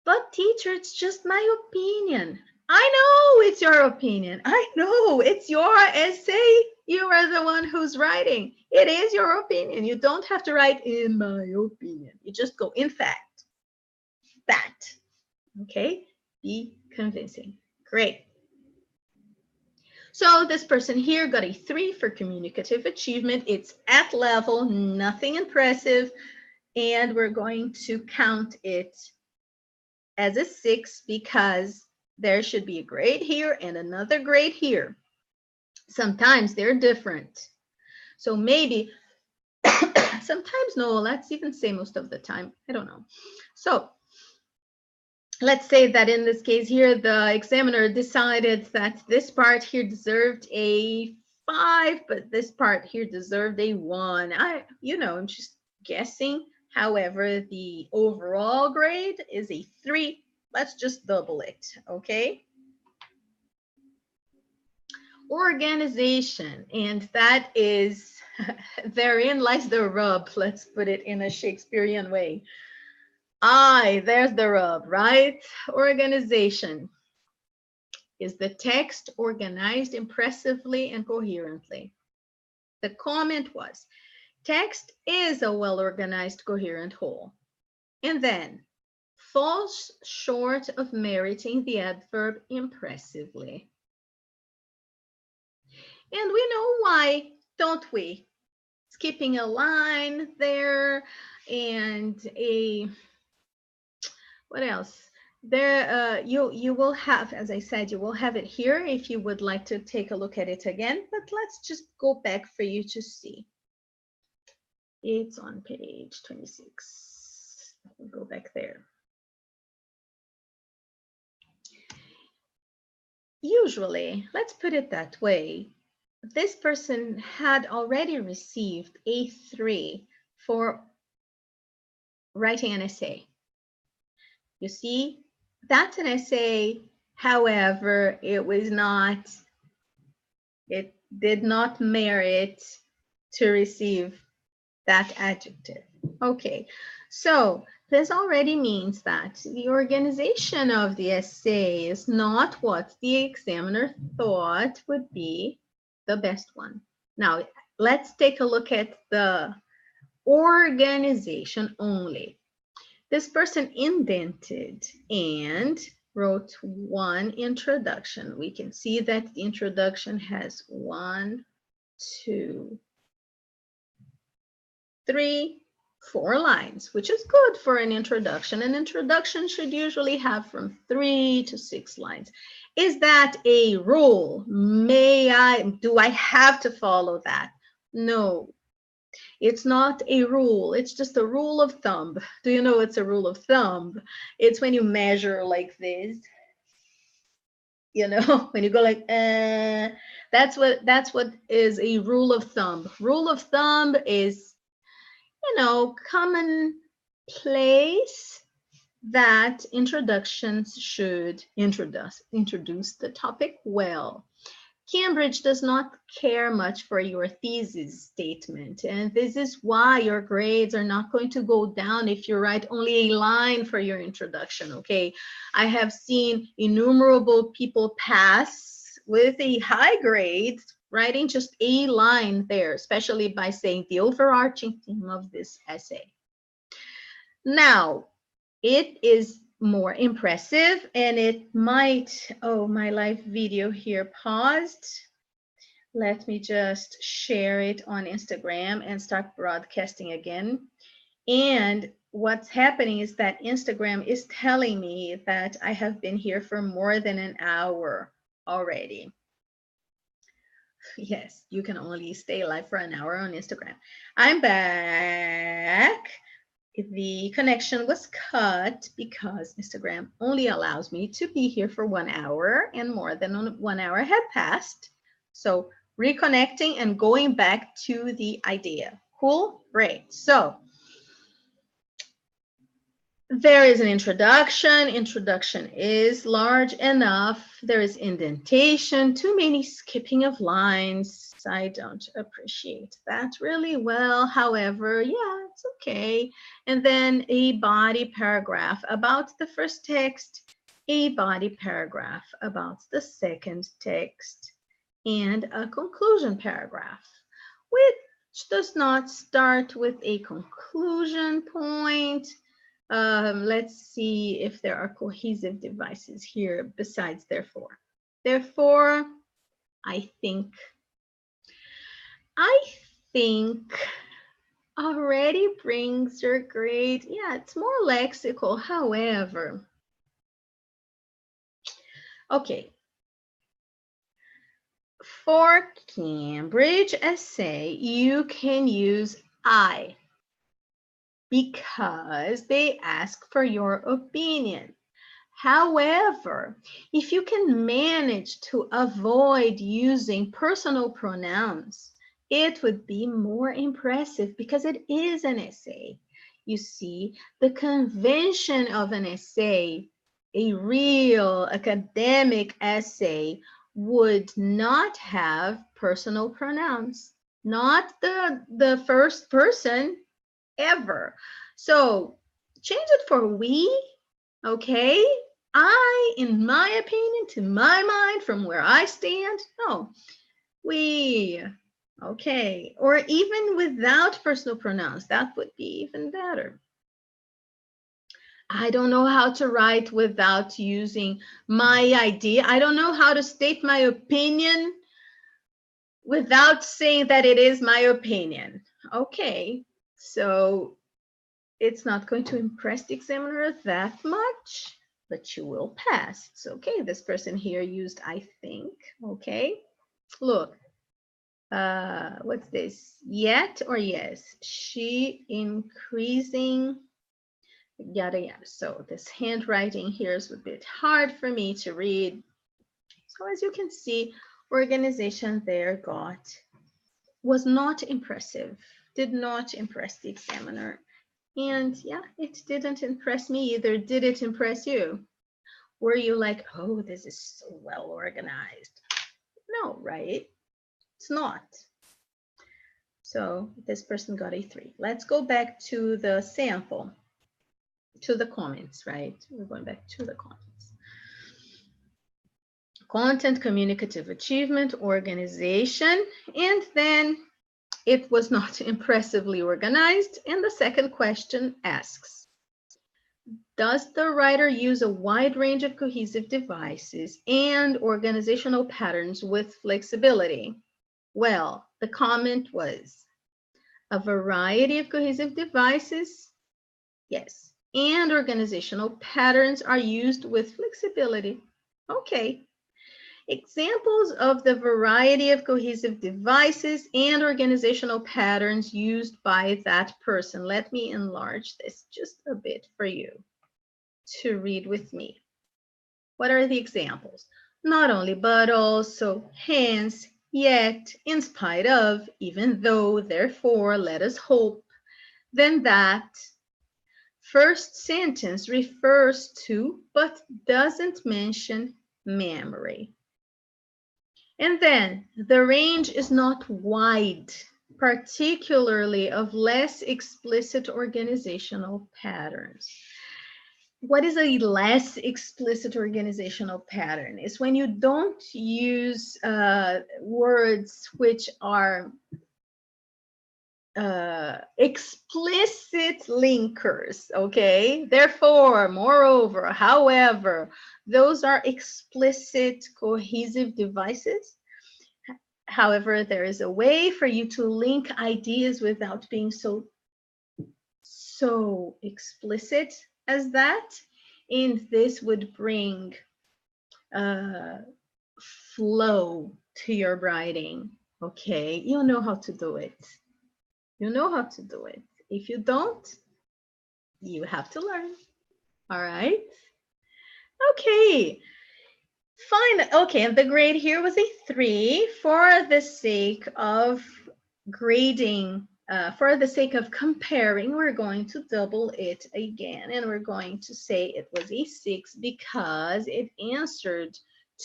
But teacher, it's just my opinion. I know it's your opinion. I know it's your essay. You are the one who's writing. It is your opinion. You don't have to write in my opinion. You just go, in fact, that. Okay? Be convincing. Great. So this person here got a 3 for communicative achievement. It's at level, nothing impressive. And we're going to count it as a 6 because there should be a grade here and another grade here. Sometimes they're different. So maybe, sometimes no, let's even say most of the time. I don't know. So let's say that in this case here, the examiner decided that this part here deserved a 5, but this part here deserved a 1. I'm just guessing. However, the overall grade is a 3. Let's just double it, okay? Organization, and that is, therein lies the rub. Let's put it in a Shakespearean way. There's the rub, right? Organization. Is the text organized impressively and coherently? The comment was, text is a well-organized, coherent whole. And then, falls short of meriting the adverb impressively. And we know why, don't we? Skipping a line there and what else? There, you will have, as I said, you will have it here if you would like to take a look at it again, but let's just go back for you to see. It's on page 26. We'll go back there. Usually, let's put it that way, this person had already received a 3 for writing an essay. You see, that's an essay. However, it did not merit to receive that adjective. Okay, so this already means that the organization of the essay is not what the examiner thought would be the best one. Now, let's take a look at the organization only. This person indented and wrote 1 introduction. We can see that the introduction has 1, 2, 3, 4 lines, which is good for an introduction. An introduction should usually have from 3 to 6 lines. Is that a rule? Do I have to follow that? No, it's not a rule. It's just a rule of thumb. Do you know it's a rule of thumb? It's when you measure like this, you know, when you go like, that's what is a rule of thumb. Rule of thumb is, you know, commonplace that introductions should introduce the topic well. Cambridge does not care much for your thesis statement, and this is why your grades are not going to go down if you write only a line for your introduction, okay? I have seen innumerable people pass with a high grade writing just a line there, especially by saying the overarching theme of this essay. Now, it is more impressive, and it might, oh, my live video here paused. Let me just share it on Instagram and start broadcasting again. And what's happening is that Instagram is telling me that I have been here for more than an hour already. Yes, you can only stay live for an hour on Instagram. I'm back. The connection was cut because Instagram only allows me to be here for 1 hour, and more than 1 hour had passed. So reconnecting and going back to the idea. Cool? Great. So there is an introduction. Introduction is large enough. There is indentation, too many skipping of lines. I don't appreciate that really well. However, yeah, it's okay. And then a body paragraph about the first text, a body paragraph about the second text, and a conclusion paragraph, which does not start with a conclusion point. Let's see if there are cohesive devices here besides therefore. Therefore, I think already brings your grade. Yeah, it's more lexical. However, okay. For Cambridge essay, you can use I, because they ask for your opinion. However, if you can manage to avoid using personal pronouns, it would be more impressive because it is an essay. You see, the convention of an essay, a real academic essay, would not have personal pronouns, not the first person ever. So change it for we, okay? I, in my opinion, to my mind, from where I stand, no, we, okay. Or even without personal pronouns, that would be even better. I don't know how to write without using my idea. I don't know how to state my opinion without saying that it is my opinion. Okay, so it's not going to impress the examiner that much, but you will pass. It's okay. This person here used I think. Okay, look, what's this? Yet or yes? She increasing, yada yada. So this handwriting here is a bit hard for me to read. So as you can see, organization there was not impressive, did not impress the examiner. And yeah, it didn't impress me either. Did it impress you? Were you like, oh, this is so well organized? No, right? It's not. So this person got a 3. Let's go back to the sample, to the comments, right? We're going back to the comments. Content, communicative achievement, organization, and then it was not impressively organized. And the second question asks, does the writer use a wide range of cohesive devices and organizational patterns with flexibility? Well, the comment was, A variety of cohesive devices, yes, and organizational patterns are used with flexibility. Okay. Examples of the variety of cohesive devices and organizational patterns used by that person. Let me enlarge this just a bit for you to read with me. What are the examples? Not only, but also, hence, yet, in spite of, even though, therefore, let us hope, then that. First sentence refers to, but doesn't mention memory. And then the range is not wide, particularly of less explicit organizational patterns. What is a less explicit organizational pattern? It's when you don't use words which are explicit linkers, okay? Therefore, moreover, however, those are explicit cohesive devices. However, there is a way for you to link ideas without being so explicit as that, and this would bring flow to your writing. Okay, you know how to do it. You know how to do it. If you don't, you have to learn. All right. Okay. Fine. Okay, and the grade here was a 3 for the sake of grading. For the sake of comparing, we're going to double it again, and we're going to say it was a 6 because it answered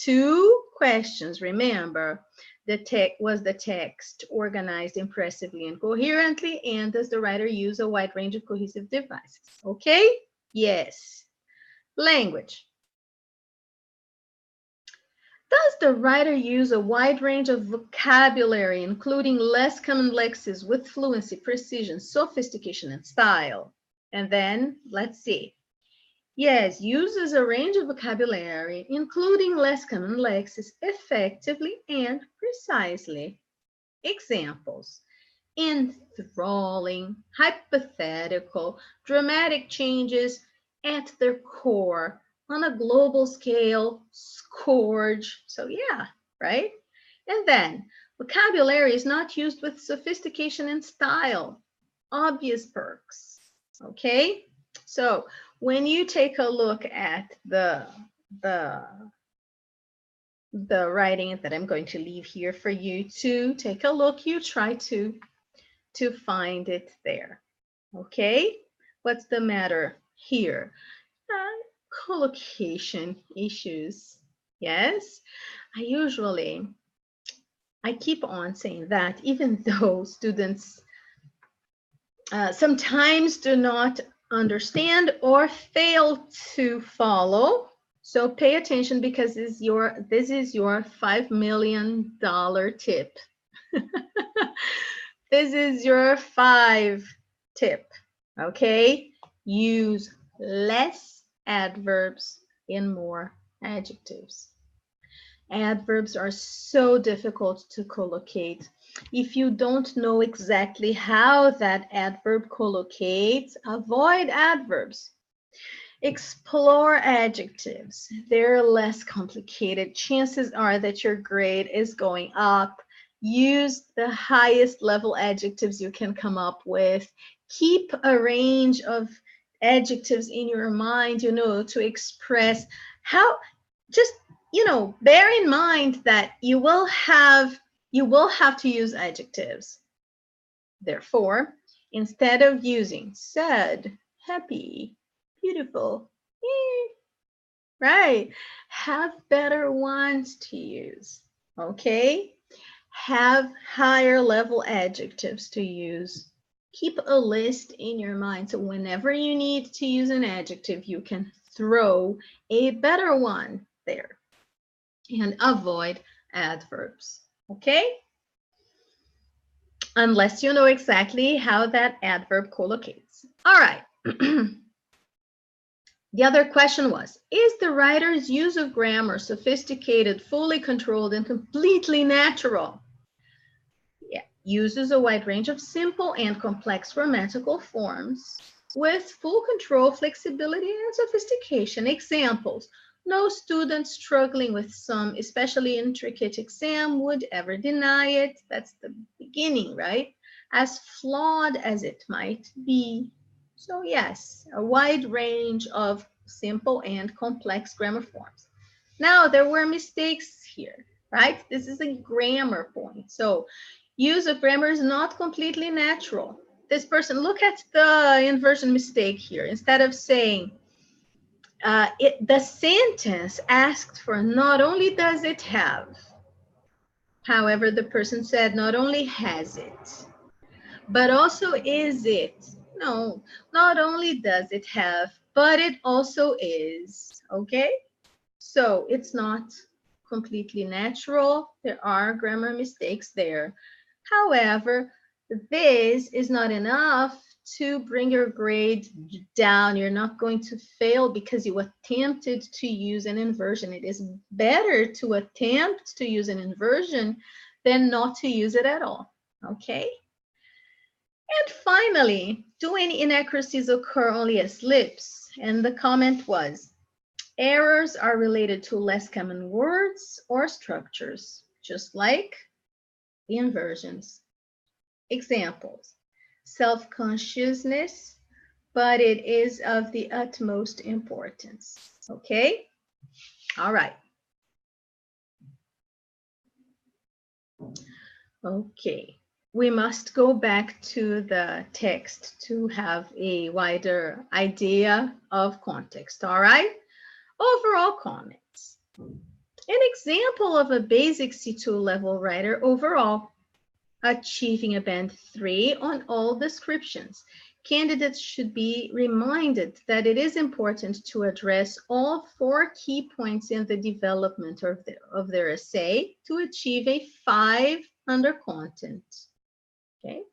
2 questions. Remember, the text organized impressively and coherently, and does the writer use a wide range of cohesive devices? Okay? Yes. Language. Does the writer use a wide range of vocabulary, including less common lexemes with fluency, precision, sophistication, and style? And then, let's see. Yes, uses a range of vocabulary, including less common lexemes, effectively and precisely. Examples: enthralling, hypothetical, dramatic changes at their core, on a global scale, scourge. So yeah, right? And then vocabulary is not used with sophistication and style. Obvious perks. Okay? So when you take a look at the writing that I'm going to leave here for you to take a look, you try to find it there. Okay? What's the matter here? Collocation issues. Yes? I keep on saying that even though students sometimes do not understand or fail to follow. So pay attention because this is your $5 million tip. This is your 5 tip. Okay? Use less adverbs and more adjectives. Adverbs are so difficult to collocate. If you don't know exactly how that adverb collocates, avoid adverbs. Explore adjectives. They're less complicated. Chances are that your grade is going up. Use the highest level adjectives you can come up with. Keep a range of adjectives in your mind, to express how, just, bear in mind that you will have to use adjectives. Therefore, instead of using sad, happy, beautiful, right, have better ones to use. Okay? Have higher level adjectives to use. Keep a list in your mind so whenever you need to use an adjective, you can throw a better one there. And avoid adverbs. Okay? Unless you know exactly how that adverb collocates. All right. The other question was, is the writer's use of grammar sophisticated, fully controlled, and completely natural? Yeah, uses a wide range of simple and complex grammatical forms with full control, flexibility, and sophistication. Examples. No student struggling with some especially intricate exam would ever deny it. That's the beginning, right? As flawed as it might be. So yes, a wide range of simple and complex grammar forms. Now, there were mistakes here, right? This is a grammar point. So use of grammar is not completely natural. This person, look at the inversion mistake here. Instead of saying, the sentence asked for not only does it have, however, the person said not only has it, but also is it. No, not only does it have, but it also is, okay? So it's not completely natural. There are grammar mistakes there. However, this is not enough to bring your grade down. You're not going to fail because you attempted to use an inversion. It is better to attempt to use an inversion than not to use it at all, okay? And finally, do any inaccuracies occur only as slips? And the comment was, errors are related to less common words or structures, just like the inversions. Examples, self-consciousness, but it is of the utmost importance. Okay? All right. Okay. We must go back to the text to have a wider idea of context. All right? Overall comments. An example of a basic C2 level writer overall, achieving a band 3 on all descriptions. Candidates should be reminded that it is important to address all 4 key points in the development of their essay to achieve a 5 under content. Okay,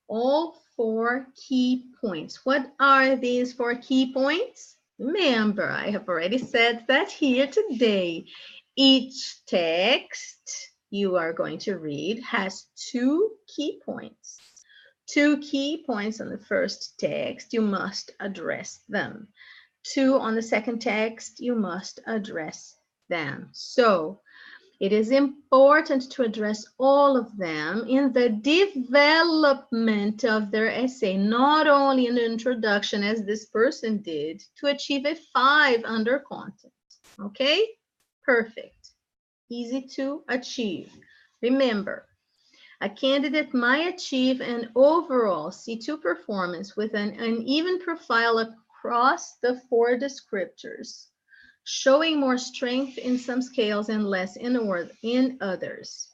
all 4 key points. What are these 4 key points? Remember, I have already said that here today. Each text you are going to read has 2 key points. 2 key points on the first text, you must address them. 2 on the second text, you must address them. So it is important to address all of them in the development of their essay, not only in the introduction as this person did, to achieve a 5 under content. Okay? Perfect. Easy to achieve. Remember, a candidate might achieve an overall C2 performance with an uneven profile across the 4 descriptors, showing more strength in some scales and less in others.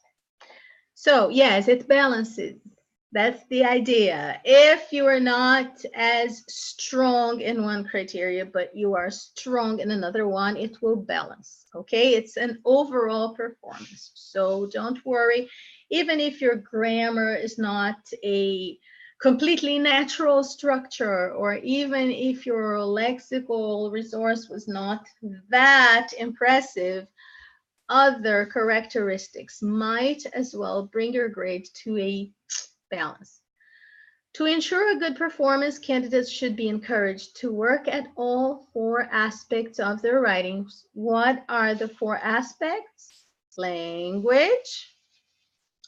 So yes, it balances. That's the idea. If you are not as strong in one criteria, but you are strong in another one, it will balance, okay? It's an overall performance. So don't worry, even if your grammar is not a completely natural structure, or even if your lexical resource was not that impressive, other characteristics might as well bring your grade to a balance. To ensure a good performance, candidates should be encouraged to work at all 4 aspects of their writings. What are the 4 aspects? Language,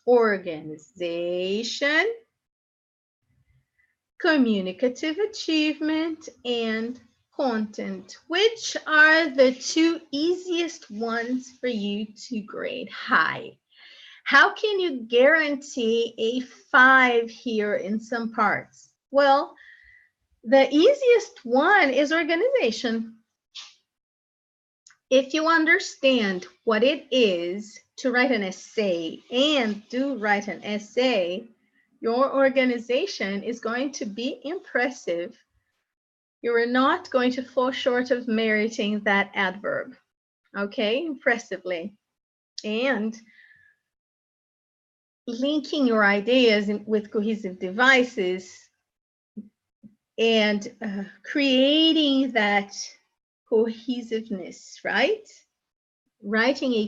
organization, communicative achievement, and content. Which are the 2 easiest ones for you to grade high? How can you guarantee a 5 here in some parts? Well, the easiest one is organization. If you understand what it is to write an essay and do write an essay, your organization is going to be impressive. You are not going to fall short of meriting that adverb. Okay, impressively. And linking your ideas with cohesive devices and creating that cohesiveness, right? Writing a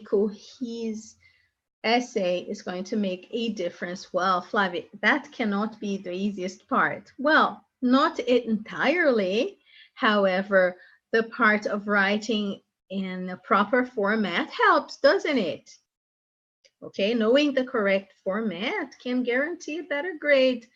essay is going to make a difference. Well, Flavia, that cannot be the easiest part. Well, not entirely. However, the part of writing in a proper format helps, doesn't it? Okay, knowing the correct format can guarantee a better grade.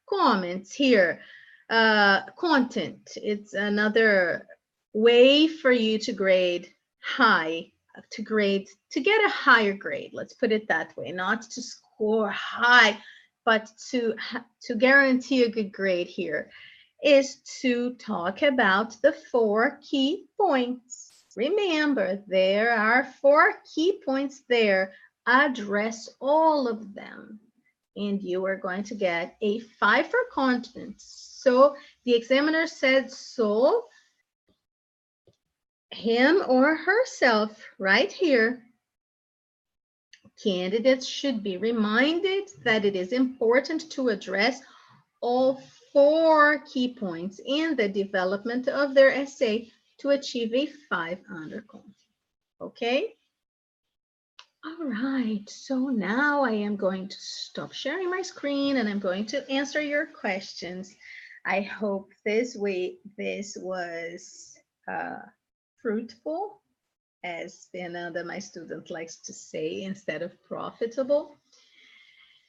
Comments here. Content, it's another way for you to grade high, to get a higher grade. Let's put it that way, not to score high, but to guarantee a good grade here is to talk about the 4 key points. Remember, there are 4 key points there. Address all of them, and you are going to get a 5 for content. So the examiner said so, him or herself, right here. Candidates should be reminded that it is important to address all 4 key points in the development of their essay to achieve a 5 under content. Okay? All right, so now I am going to stop sharing my screen and I'm going to answer your questions. I hope this was fruitful, as Fernanda, my student, likes to say, instead of profitable.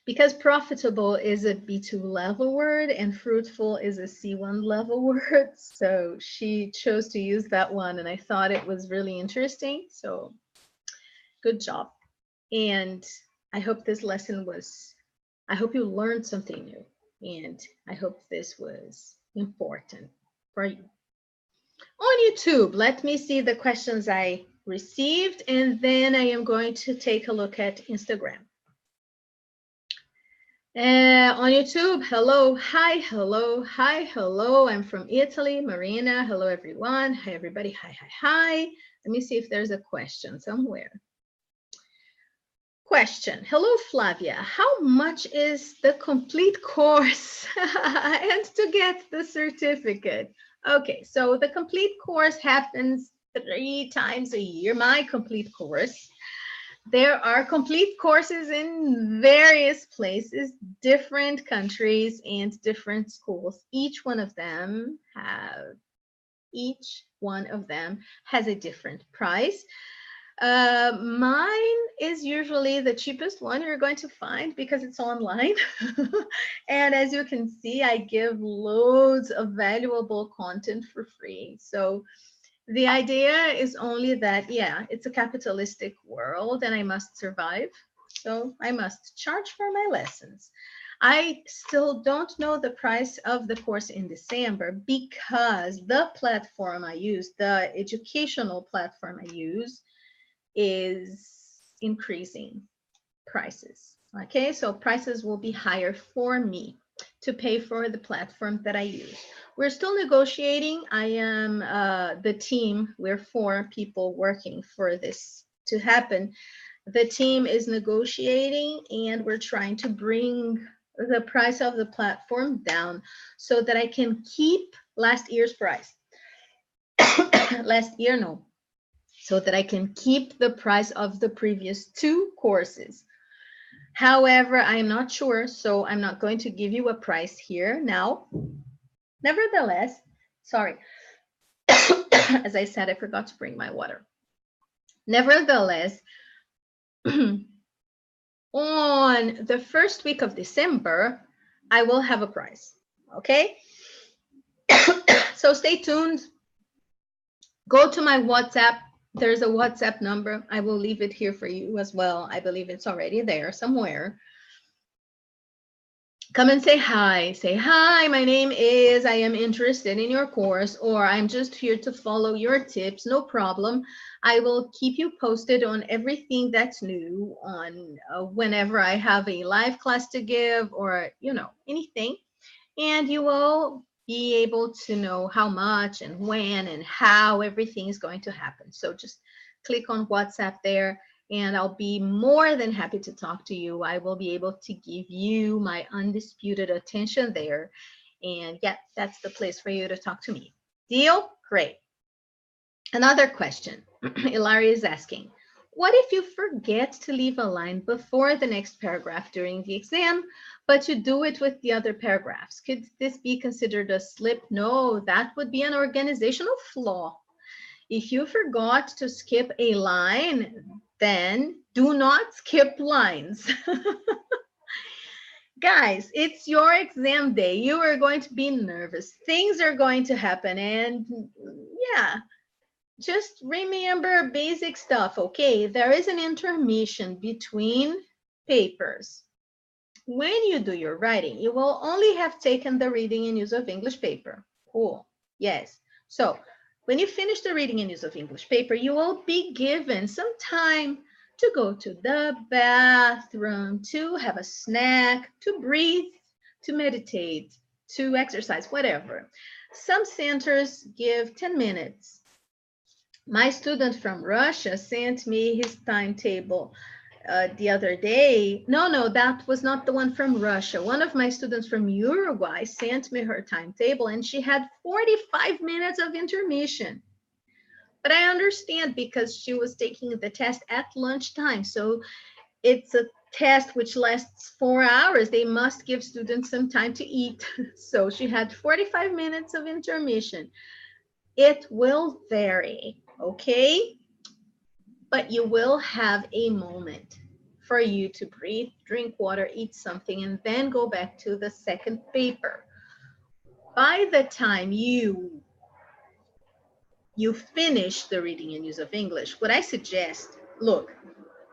Because profitable is a B2 level word and fruitful is a C1 level word. So she chose to use that one and I thought it was really interesting. So good job. And I hope this lesson I hope you learned something new. And I hope this was important for you. On YouTube, let me see the questions I received, and then I am going to take a look at Instagram. On YouTube, hello, hi, hello, hi, hello. I'm from Italy, Marina. Hello, everyone. Hi, everybody. Hi, hi, hi. Let me see if there's a question somewhere. Question. Hello, Flavia. How much is the complete course and to get the certificate? Okay, so the complete course happens 3 times a year, my complete course. There are complete courses in various places, different countries, and different schools. Each one of them has a different price. Mine is usually the cheapest one you're going to find because it's online. And as you can see, I give loads of valuable content for free. So the idea is only that, yeah, it's a capitalistic world and I must survive. So I must charge for my lessons. I still don't know the price of the course in December because the platform I use, the educational platform I use, is increasing prices. Okay, so prices will be higher for me to pay for the platform that I use. We're still negotiating. I am the team. We're 4 people working for this to happen. The team is negotiating and we're trying to bring the price of the platform down so that I can keep last year's price. Last year, no. So that I can keep the price of the previous 2 courses. However, I am not sure, so I'm not going to give you a price here now. Nevertheless, sorry, as I said, I forgot to bring my water. Nevertheless, on the first week of December, I will have a price, okay? So stay tuned. Go to my WhatsApp. There's a WhatsApp number. I will leave it here for you as well. I believe it's already there somewhere. Come and say hi. Say, hi, my name is, I am interested in your course, or I'm just here to follow your tips. No problem. I will keep you posted on everything that's new, on whenever I have a live class to give or, anything. And you will be able to know how much and when and how everything is going to happen. So just click on WhatsApp there and I'll be more than happy to talk to you. I will be able to give you my undisputed attention there. And yeah, that's the place for you to talk to me. Deal? Great. Another question. Ilaria is asking, What if you forget to leave a line before the next paragraph during the exam, but you do it with the other paragraphs? Could this be considered a slip? No, that would be an organizational flaw. If you forgot to skip a line, then do not skip lines. Guys, it's your exam day. You are going to be nervous. Things are going to happen. And yeah, just remember basic stuff, okay? There is an intermission between papers. When you do your writing, you will only have taken the reading and use of English paper. Cool. Yes. So when you finish the reading and use of English paper, you will be given some time to go to the bathroom, to have a snack, to breathe, to meditate, to exercise, whatever. Some centers give 10 minutes. My student from Russia sent me his timetable the other day. No, that was not the one from Russia. One of my students from Uruguay sent me her timetable, and she had 45 minutes of intermission. But I understand because she was taking the test at lunchtime. So it's a test which lasts 4 hours. They must give students some time to eat. So she had 45 minutes of intermission. It will vary, okay? But you will have a moment for you to breathe, drink water, eat something, and then go back to the second paper. By the time you finish the reading and use of English, what I suggest, look,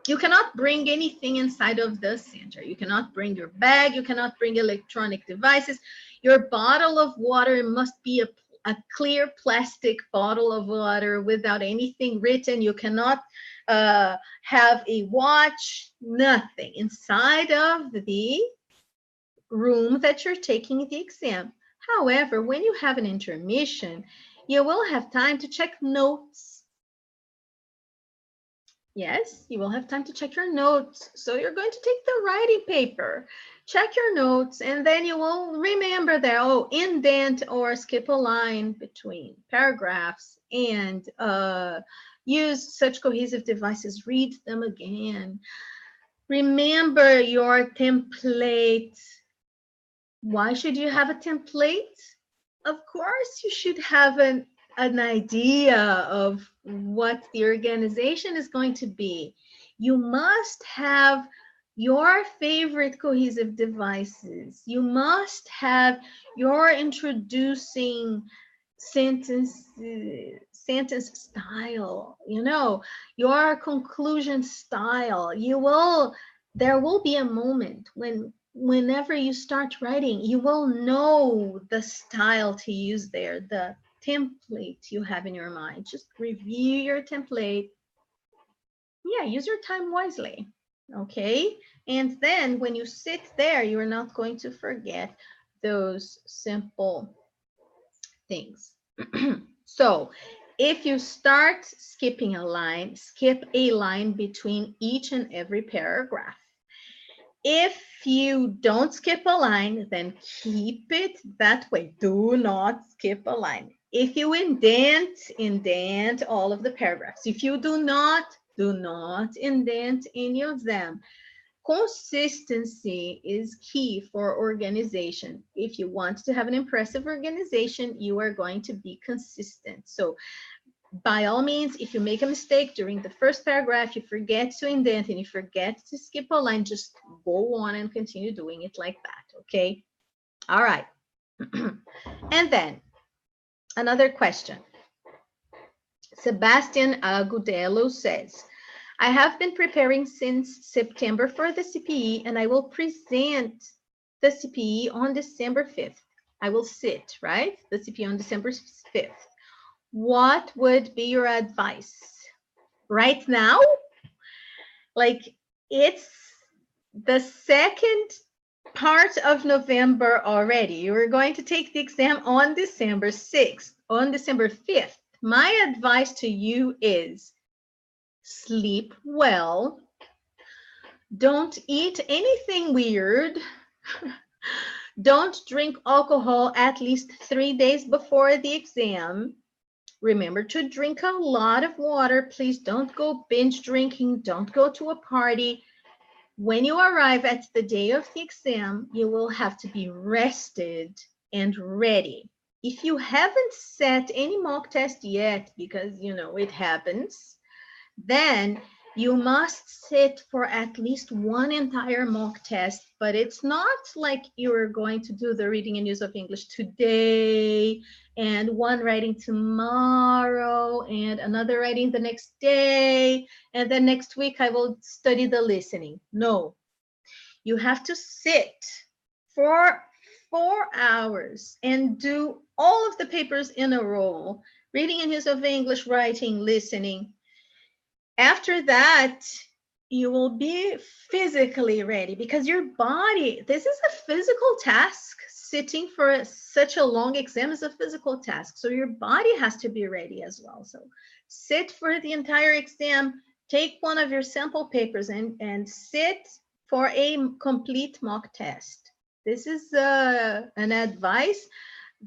you cannot bring anything inside of the center. You cannot bring your bag. You cannot bring electronic devices. Your bottle of water must be a clear plastic bottle of water without anything written. You cannot have a watch, nothing inside of the room that you're taking the exam. However, when you have an intermission, you will have time to check notes. Yes, you will have time to check your notes. So you're going to take the writing paper, check your notes, and then you will remember that, oh, indent or skip a line between paragraphs, and use such cohesive devices, read them again. Remember your template. Why should you have a template? Of course, you should have an idea of what the organization is going to be. You must have your favorite cohesive devices. You must have your introducing sentence style, you know, your conclusion style. There will be a moment whenever you start writing, you will know the style to use there, the template you have in your mind. Just review your template. Yeah, use your time wisely, okay? And then when you sit there, you're not going to forget those simple things. So if you start skipping a line, skip a line between each and every paragraph. If you don't skip a line, then keep it that way. Do not skip a line. If you indent all of the paragraphs. If you do not indent any of them. Consistency is key for organization. If you want to have an impressive organization, you are going to be consistent. So by all means, if you make a mistake during the first paragraph, you forget to indent and you forget to skip a line, just go on and continue doing it like that, okay? All right. And then another question. Sebastian Agudelo says, I have been preparing since September for the CPE, and I will present the CPE on December 5th. I will sit, right? The CPE on December 5th. What would be your advice? Right now? Like, it's the second part of November already. You are going to take the exam on December 6th, on December 5th. My advice to you is sleep well. Don't eat anything weird. Don't drink alcohol at least 3 days before the exam. Remember to drink a lot of water. Please don't go binge drinking. Don't go to a party. When you arrive at the day of the exam, you will have to be rested and ready. If you haven't set any mock test yet, because you know it happens, then you must sit for at least one entire mock test, but it's not like you're going to do the reading and use of English today and one writing tomorrow and another writing the next day, and then next week I will study the listening. No, you have to sit for 4 hours and do all of the papers in a row, reading and use of English, writing, listening. After that, you will be physically ready because your body, this is a physical task. Sitting for such a long exam is a physical task. So your body has to be ready as well. So sit for the entire exam, take one of your sample papers and sit for a complete mock test. This is an advice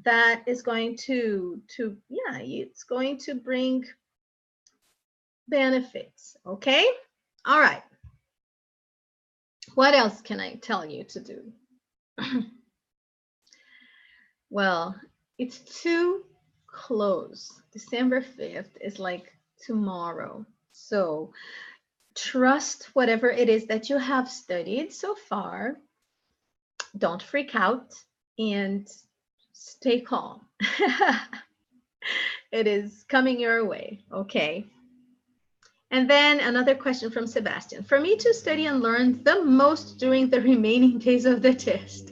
that is going to yeah, it's going to bring benefits. Okay. All right. What else can I tell you to do? Well, it's too close. December 5th is like tomorrow. So trust whatever it is that you have studied so far. Don't freak out and stay calm. It is coming your way. Okay. And then another question from Sebastian. For me to study and learn the most during the remaining days of the test.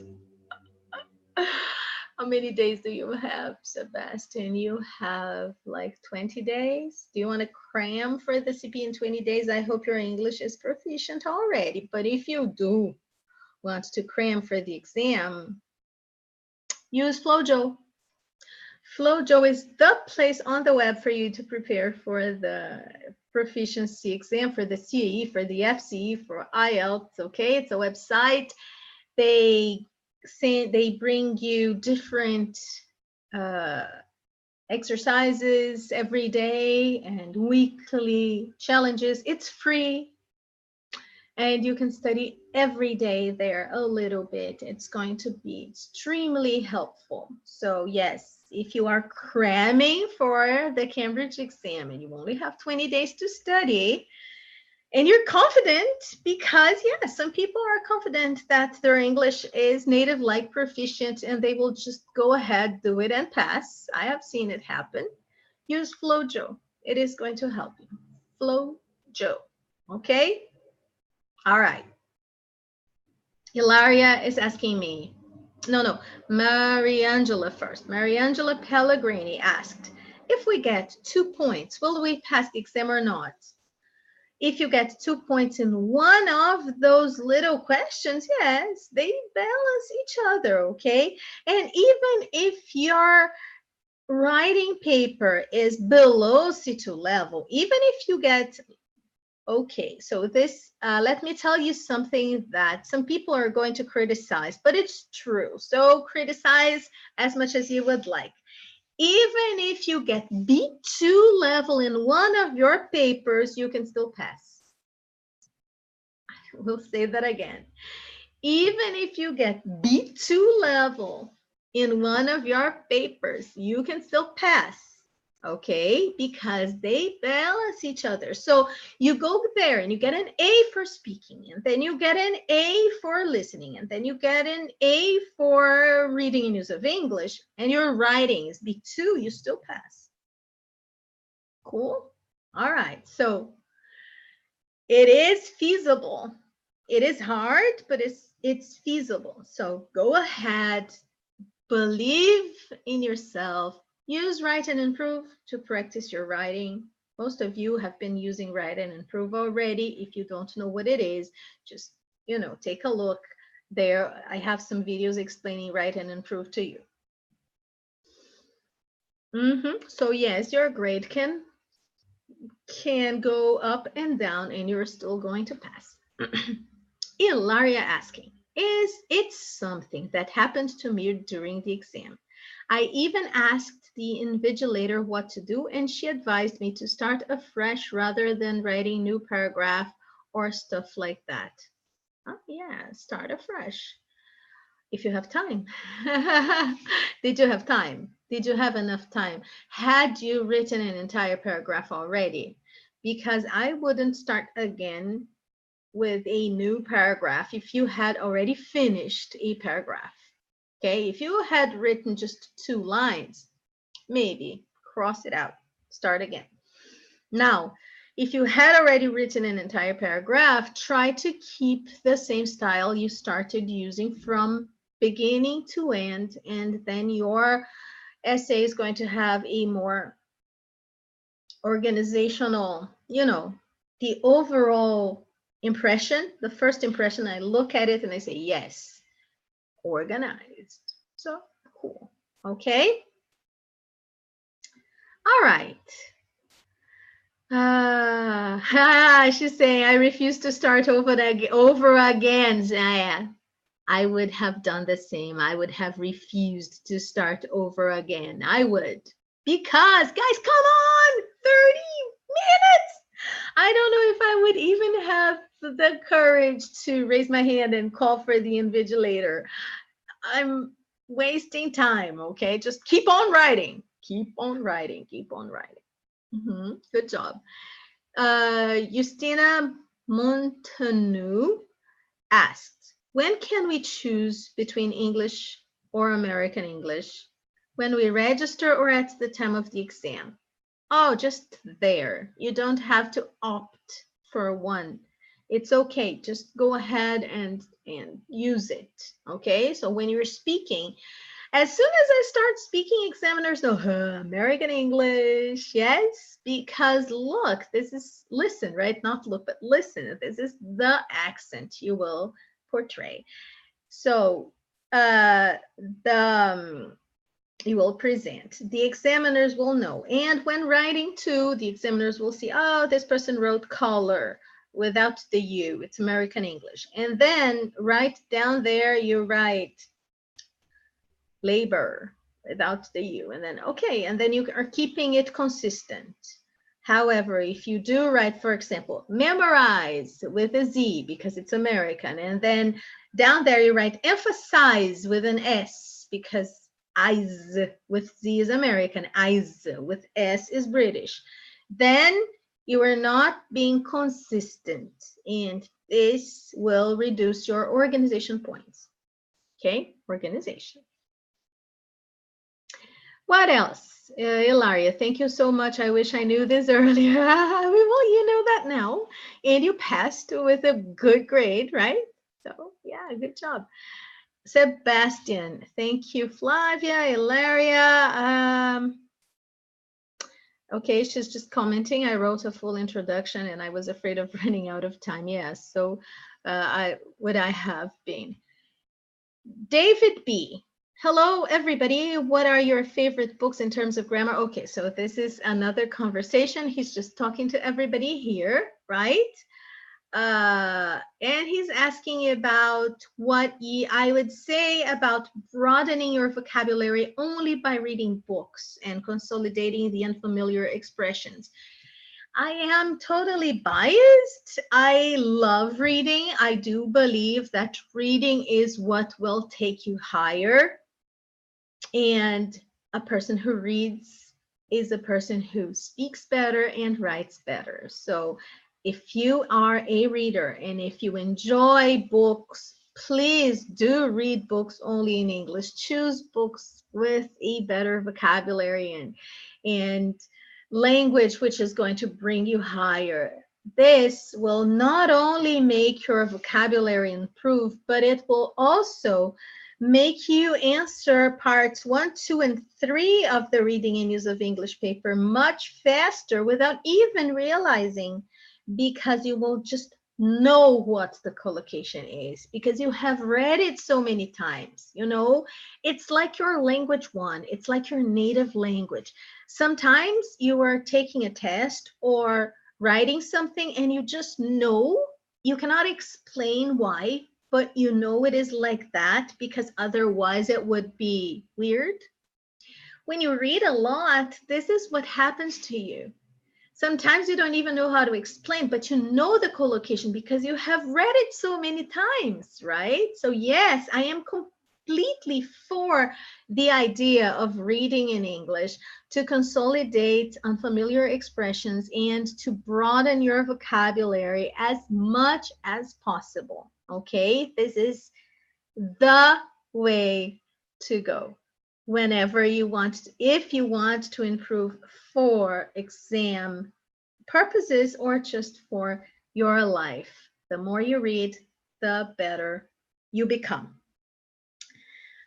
How many days do you have, Sebastian? You have like 20 days. Do you want to cram for the CP in 20 days? I hope your English is proficient already. But if you do want to cram for the exam, use FloJo. FloJo is the place on the web for you to prepare for the proficiency exam, for the CAE, for the FCE, for IELTS. Okay, it's a website. They bring you different exercises every day and weekly challenges. It's free and you can study every day there a little bit. It's going to be extremely helpful. So yes, if you are cramming for the Cambridge exam and you only have 20 days to study, and you're confident because, yeah, some people are confident that their English is native-like proficient and they will just go ahead, do it, and pass. I have seen it happen. Use FloJo. It is going to help you. FloJo. Okay? All right. Ilaria is asking me. No. Mariangela first. Mariangela Pellegrini asked, if we get 2 points, will we pass the exam or not? If you get 2 points in one of those little questions, yes, they balance each other, okay? And even if your writing paper is below C2 level, even if you get, okay, so this, let me tell you something that some people are going to criticize, but it's true. So criticize as much as you would like. Even if you get B2 level in one of your papers, you can still pass. We'll say that again. Even if you get B2 level in one of your papers, you can still pass, okay? Because they balance each other. So you go there and you get an A for speaking, and then you get an A for listening, and then you get an A for reading and use of English, and your writing is B2, you still pass. Cool? All right, so it is feasible. It is hard, but it's feasible. So go ahead, believe in yourself, use Write and Improve to practice your writing. Most of you have been using Write and Improve already. If you don't know what it is, just, you know, take a look there. I have some videos explaining Write and Improve to you. So yes, your grade can go up and down and you're still going to pass. Ilaria asking, is it something that happened to me during the exam? I even asked the invigilator what to do, and she advised me to start afresh rather than writing new paragraph or stuff like that. Oh, yeah, start afresh if you have time. Did you have time? Did you have enough time? Had you written an entire paragraph already? Because I wouldn't start again with a new paragraph if you had already finished a paragraph. Okay, if you had written just 2 lines, maybe cross it out, start again. Now, if you had already written an entire paragraph, try to keep the same style you started using from beginning to end, and then your essay is going to have a more organizational, the overall impression, the first impression, I look at it and I say, yes, organized. So cool. Okay. All right. She's saying, I refuse to start over again. Zaya. I would have done the same. I would have refused to start over again. I would. Because, guys, come on, 30 minutes. I don't know if I would even have the courage to raise my hand and call for the invigilator. I'm wasting time, okay? Just keep on writing. Keep on writing. Keep on writing. Good job. Justina Montanu asked, when can we choose between English or American English? When we register or at the time of the exam? Oh, just there. You don't have to opt for one. It's okay. Just go ahead and use it. Okay. So when you're speaking, as soon as I start speaking, examiners know American English. Yes, because look, this is listen, right? Not look, but listen. This is the accent you will portray. So you will present. The examiners will know. And when writing too, the examiners will see, oh, this person wrote color without the U. It's American English. And then right down there, you write labor without the U. And then, okay, and then you are keeping it consistent. However, if you do write, for example, memorize with a Z because it's American, and then down there you write emphasize with an S because eyes with Z is American, eyes with S is British, then you are not being consistent, and this will reduce your organization points. Okay, organization. What else? Ilaria, thank you so much. I wish I knew this earlier. Well, you know that now. And you passed with a good grade, right? So, yeah, good job. Sebastian, thank you. Flavia, Ilaria. Okay, she's just commenting. I wrote a full introduction and I was afraid of running out of time. Yes, so I have been. David B. Hello, everybody. What are your favorite books in terms of grammar? Okay, so this is another conversation. He's just talking to everybody here, right? And he's asking about what I would say about broadening your vocabulary only by reading books and consolidating the unfamiliar expressions. I am totally biased. I love reading. I do believe that reading is what will take you higher. And a person who reads is a person who speaks better and writes better. So if you are a reader and if you enjoy books, please do read books only in English. Choose books with a better vocabulary and language which is going to bring you higher. This will not only make your vocabulary improve, but it will also make you answer parts 1, 2, and 3 of the reading and use of English paper much faster without even realizing, because you will just know what the collocation is because you have read it so many times. It's like your language one. It's like your native language. Sometimes you are taking a test or writing something and you just know, you cannot explain why, but you know it is like that because otherwise it would be weird. When you read a lot, this is what happens to you. Sometimes you don't even know how to explain, but you know the collocation because you have read it so many times, right? So yes, I am completely for the idea of reading in English to consolidate unfamiliar expressions and to broaden your vocabulary as much as possible. Okay, this is the way to go whenever you want, if you want to improve for exam purposes or just for your life. The more you read, the better you become.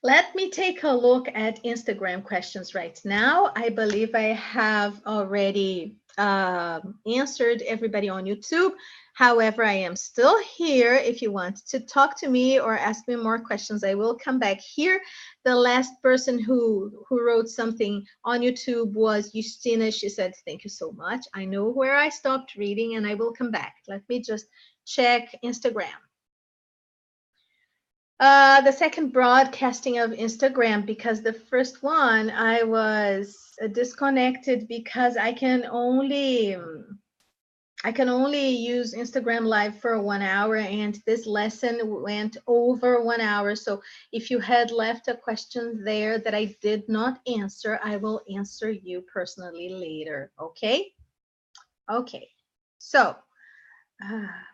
Let me take a look at Instagram questions right now. I believe I have already answered everybody on YouTube. However, I am still here. If you want to talk to me or ask me more questions, I will come back here. The last person who wrote something on YouTube was Justina. She said, thank you so much. I know where I stopped reading and I will come back. Let me just check Instagram. The second broadcasting of Instagram, because the first one I was disconnected because I can only use Instagram Live for 1 hour, and this lesson went over 1 hour. So if you had left a question there that I did not answer, I will answer you personally later. Okay? Okay. So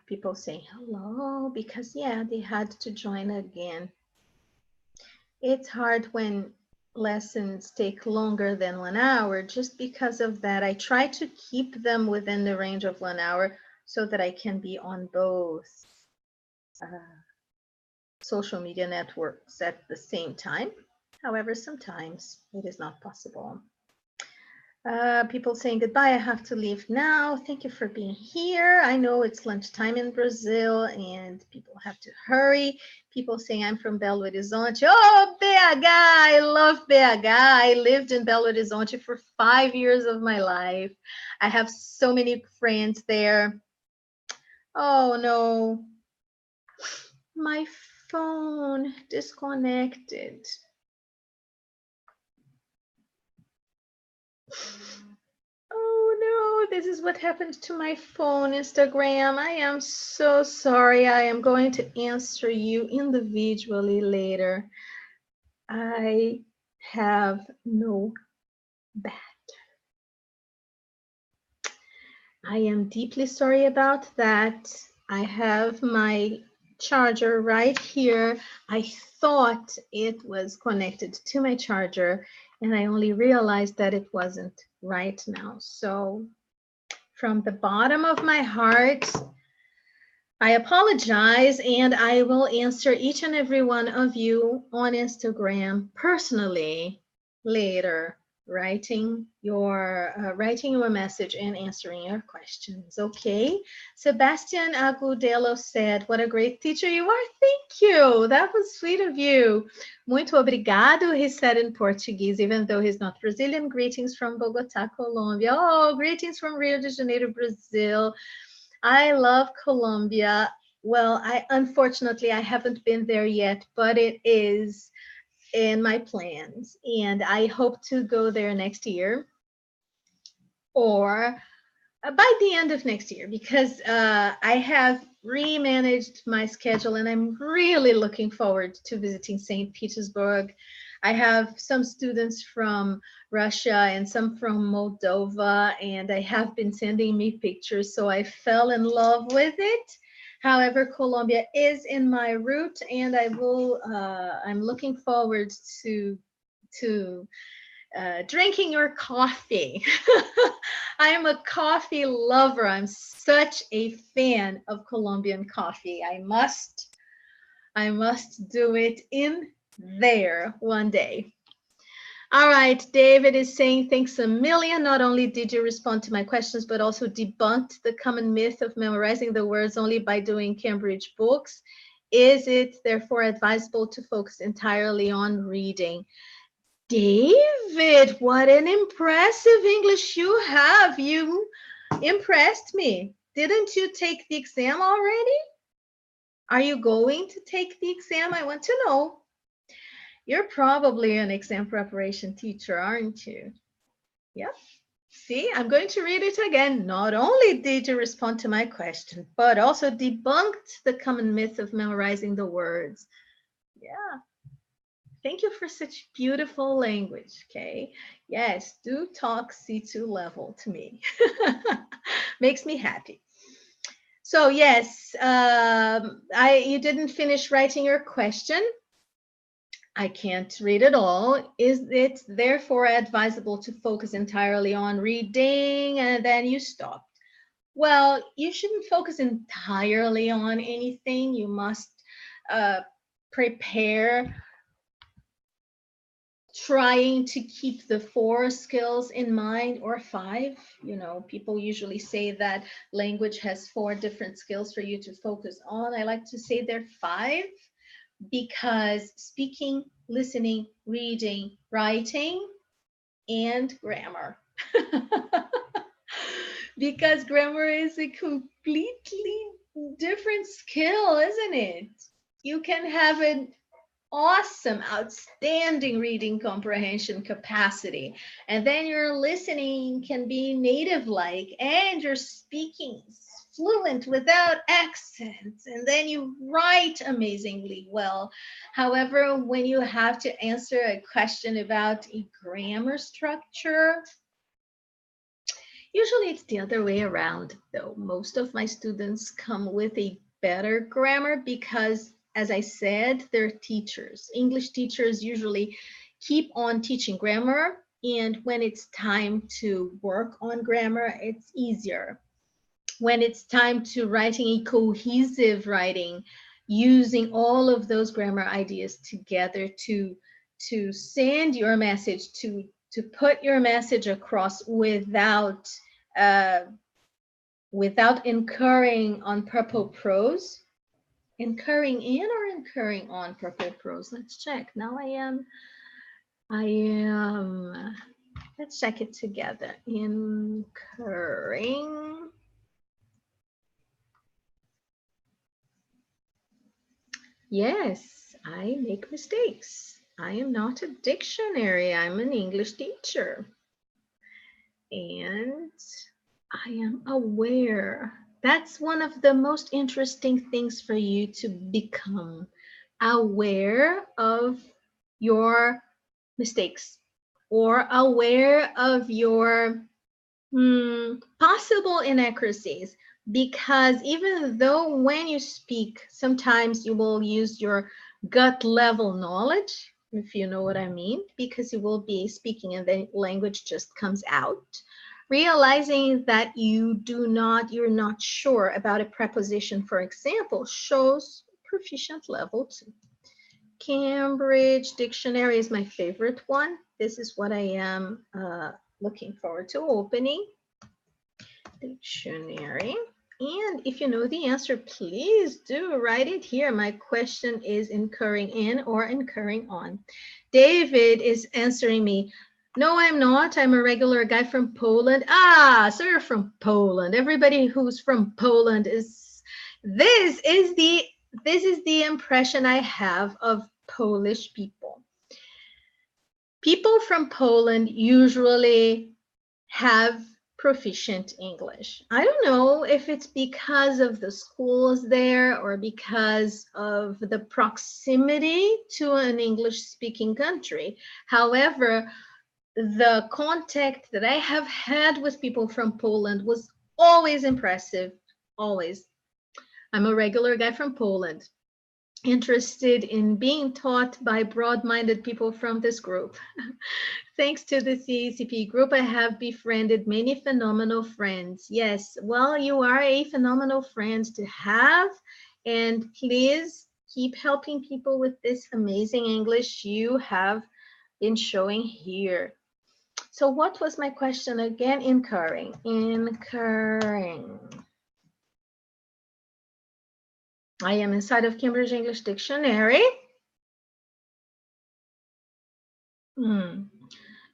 people saying hello because yeah, they had to join again. It's hard when lessons take longer than 1 hour. Just because of that, I try to keep them within the range of 1 hour so that I can be on both social media networks at the same time. However, sometimes it is not possible. People saying goodbye. I have to leave now. Thank you for being here. I know it's lunchtime in Brazil and people have to hurry. People saying I'm from Belo Horizonte. Oh, BH, I love BH. I lived in Belo Horizonte for 5 years of my life. I have so many friends there. Oh no, my phone disconnected. Oh no, this is what happened to my phone, Instagram. I am so sorry. I am going to answer you individually later. I have no battery. I am deeply sorry about that. I have my charger right here. I thought it was connected to my charger, and I only realized that it wasn't right now. So from the bottom of my heart, I apologize, and I will answer each and every one of you on Instagram personally later, writing your message and answering your questions. Okay. Sebastian Agudelo said, what a great teacher you are. Thank you. That was sweet of you. Muito obrigado, he said in Portuguese, even though he's not Brazilian. Greetings from Bogota, Colombia. Oh, greetings from Rio de Janeiro, Brazil. I love Colombia. Well, unfortunately I haven't been there yet, but it is in my plans, and I hope to go there next year or by the end of next year, because I have remanaged my schedule and I'm really looking forward to visiting St. Petersburg. I have some students from Russia and some from Moldova, and I have been sending me pictures, so I fell in love with it. However, Colombia is in my route, and I'm looking forward to drinking your coffee. I am a coffee lover. I'm such a fan of Colombian coffee. I must do it in there one day. All right, David is saying, thanks a million. Not only did you respond to my questions, but also debunked the common myth of memorizing the words only by doing Cambridge books. Is it therefore advisable to focus entirely on reading? David, what an impressive English you have. You impressed me. Didn't you take the exam already? Are you going to take the exam? I want to know. You're probably an exam preparation teacher, aren't you? Yep. See, I'm going to read it again. Not only did you respond to my question, but also debunked the common myth of memorizing the words. Yeah. Thank you for such beautiful language, okay? Yes, do talk C2 level to me. Makes me happy. So yes, you didn't finish writing your question. I can't read it all. Is it therefore advisable to focus entirely on reading and then you stop? Well, you shouldn't focus entirely on anything. You must prepare, trying to keep the 4 skills in mind, or 5. You know, people usually say that language has 4 different skills for you to focus on. I like to say they're 5, because speaking, listening, reading, writing, and grammar. Because grammar is a completely different skill, isn't it? You can have an awesome, outstanding reading comprehension capacity, and then your listening can be native-like, and your speaking fluent without accents, and then you write amazingly well. However, when you have to answer a question about a grammar structure, usually it's the other way around, though. Most of my students come with a better grammar because, as I said, they're teachers. English teachers usually keep on teaching grammar, and when it's time to work on grammar, it's easier. When it's time to writing a cohesive writing, using all of those grammar ideas together to send your message, to put your message across uh, without incurring on purple prose. Incurring in or incurring on purple prose? Let's check. Now I am, let's check it together. Incurring. Yes, I make mistakes. I am not a dictionary. I'm an English teacher. And I am aware. That's one of the most interesting things for you to become aware of your mistakes, or aware of your possible inaccuracies. Because even though when you speak, sometimes you will use your gut level knowledge, if you know what I mean, because you will be speaking and the language just comes out. Realizing that you're not sure about a preposition, for example, shows proficient level 2. Cambridge Dictionary is my favorite one. This is what I am looking forward to opening. Dictionary. And if you know the answer, please do write it here. My question is incurring in or incurring on. David is answering me. No, I'm not. I'm a regular guy from Poland. Ah, so you're from Poland. Everybody who's from Poland this is the impression I have of Polish people. People from Poland usually have proficient English. I don't know if it's because of the schools there or because of the proximity to an English-speaking country. However, the contact that I have had with people from Poland was always impressive, always. I'm a regular guy from Poland, interested in being taught by broad-minded people from this group. Thanks to the CACP group, I have befriended many phenomenal friends. Yes, well, you are a phenomenal friend to have, and please keep helping people with this amazing English you have been showing here. So what was my question again? Incurring. I am inside of Cambridge English Dictionary.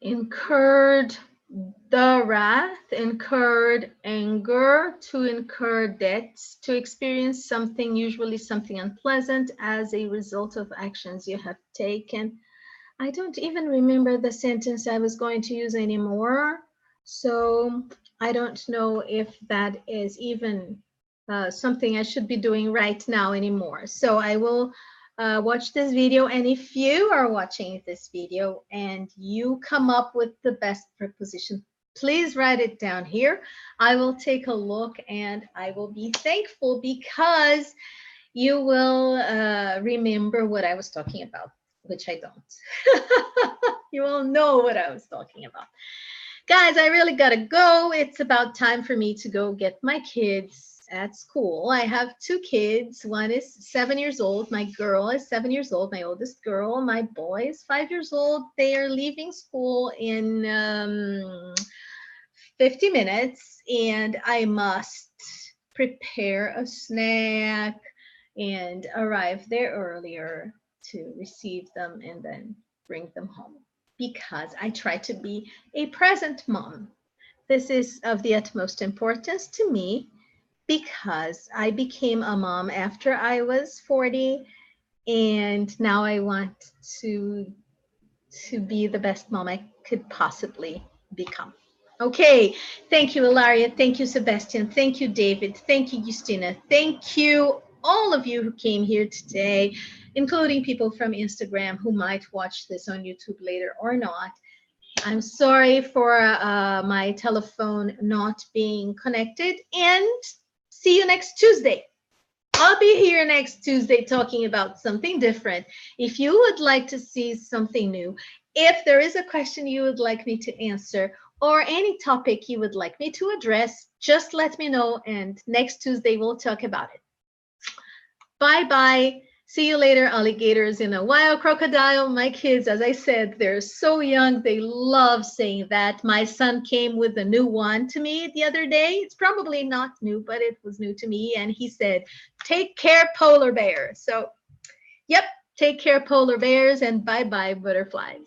Incurred the wrath, incurred anger, to incur debts, to experience something, usually something unpleasant, as a result of actions you have taken. I don't even remember the sentence I was going to use anymore. So I don't know if that is even something I should be doing right now anymore. So I will watch this video. And if you are watching this video and you come up with the best preposition, please write it down here. I will take a look and I will be thankful because you will remember what I was talking about, which I don't. You will know what I was talking about. Guys, I really gotta go. It's about time for me to go get my kids at school. I have two kids. One is 7 years old. My girl is 7 years old, my oldest girl. My boy is 5 years old. They are leaving school in 50 minutes, and I must prepare a snack and arrive there earlier to receive them and then bring them home because I try to be a present mom. This is of the utmost importance to me because I became a mom after I was 40, and now I want to to be the best mom I could possibly become. Okay, thank you, Ilaria. Thank you, Sebastian. Thank you, David. Thank you, Justina. Thank you, all of you who came here today, including people from Instagram who might watch this on YouTube later or not. I'm sorry for my telephone not being connected, and see you next Tuesday. I'll be here next Tuesday talking about something different. If you would like to see something new, if there is a question you would like me to answer, or any topic you would like me to address, just let me know, and next Tuesday we'll talk about it. Bye-bye. See you later, alligators in a wild crocodile. My kids, as I said, they're so young. They love saying that. My son came with a new one to me the other day. It's probably not new, but it was new to me. And he said, "Take care, polar bear." So, yep, take care, polar bears, and bye-bye, butterflies.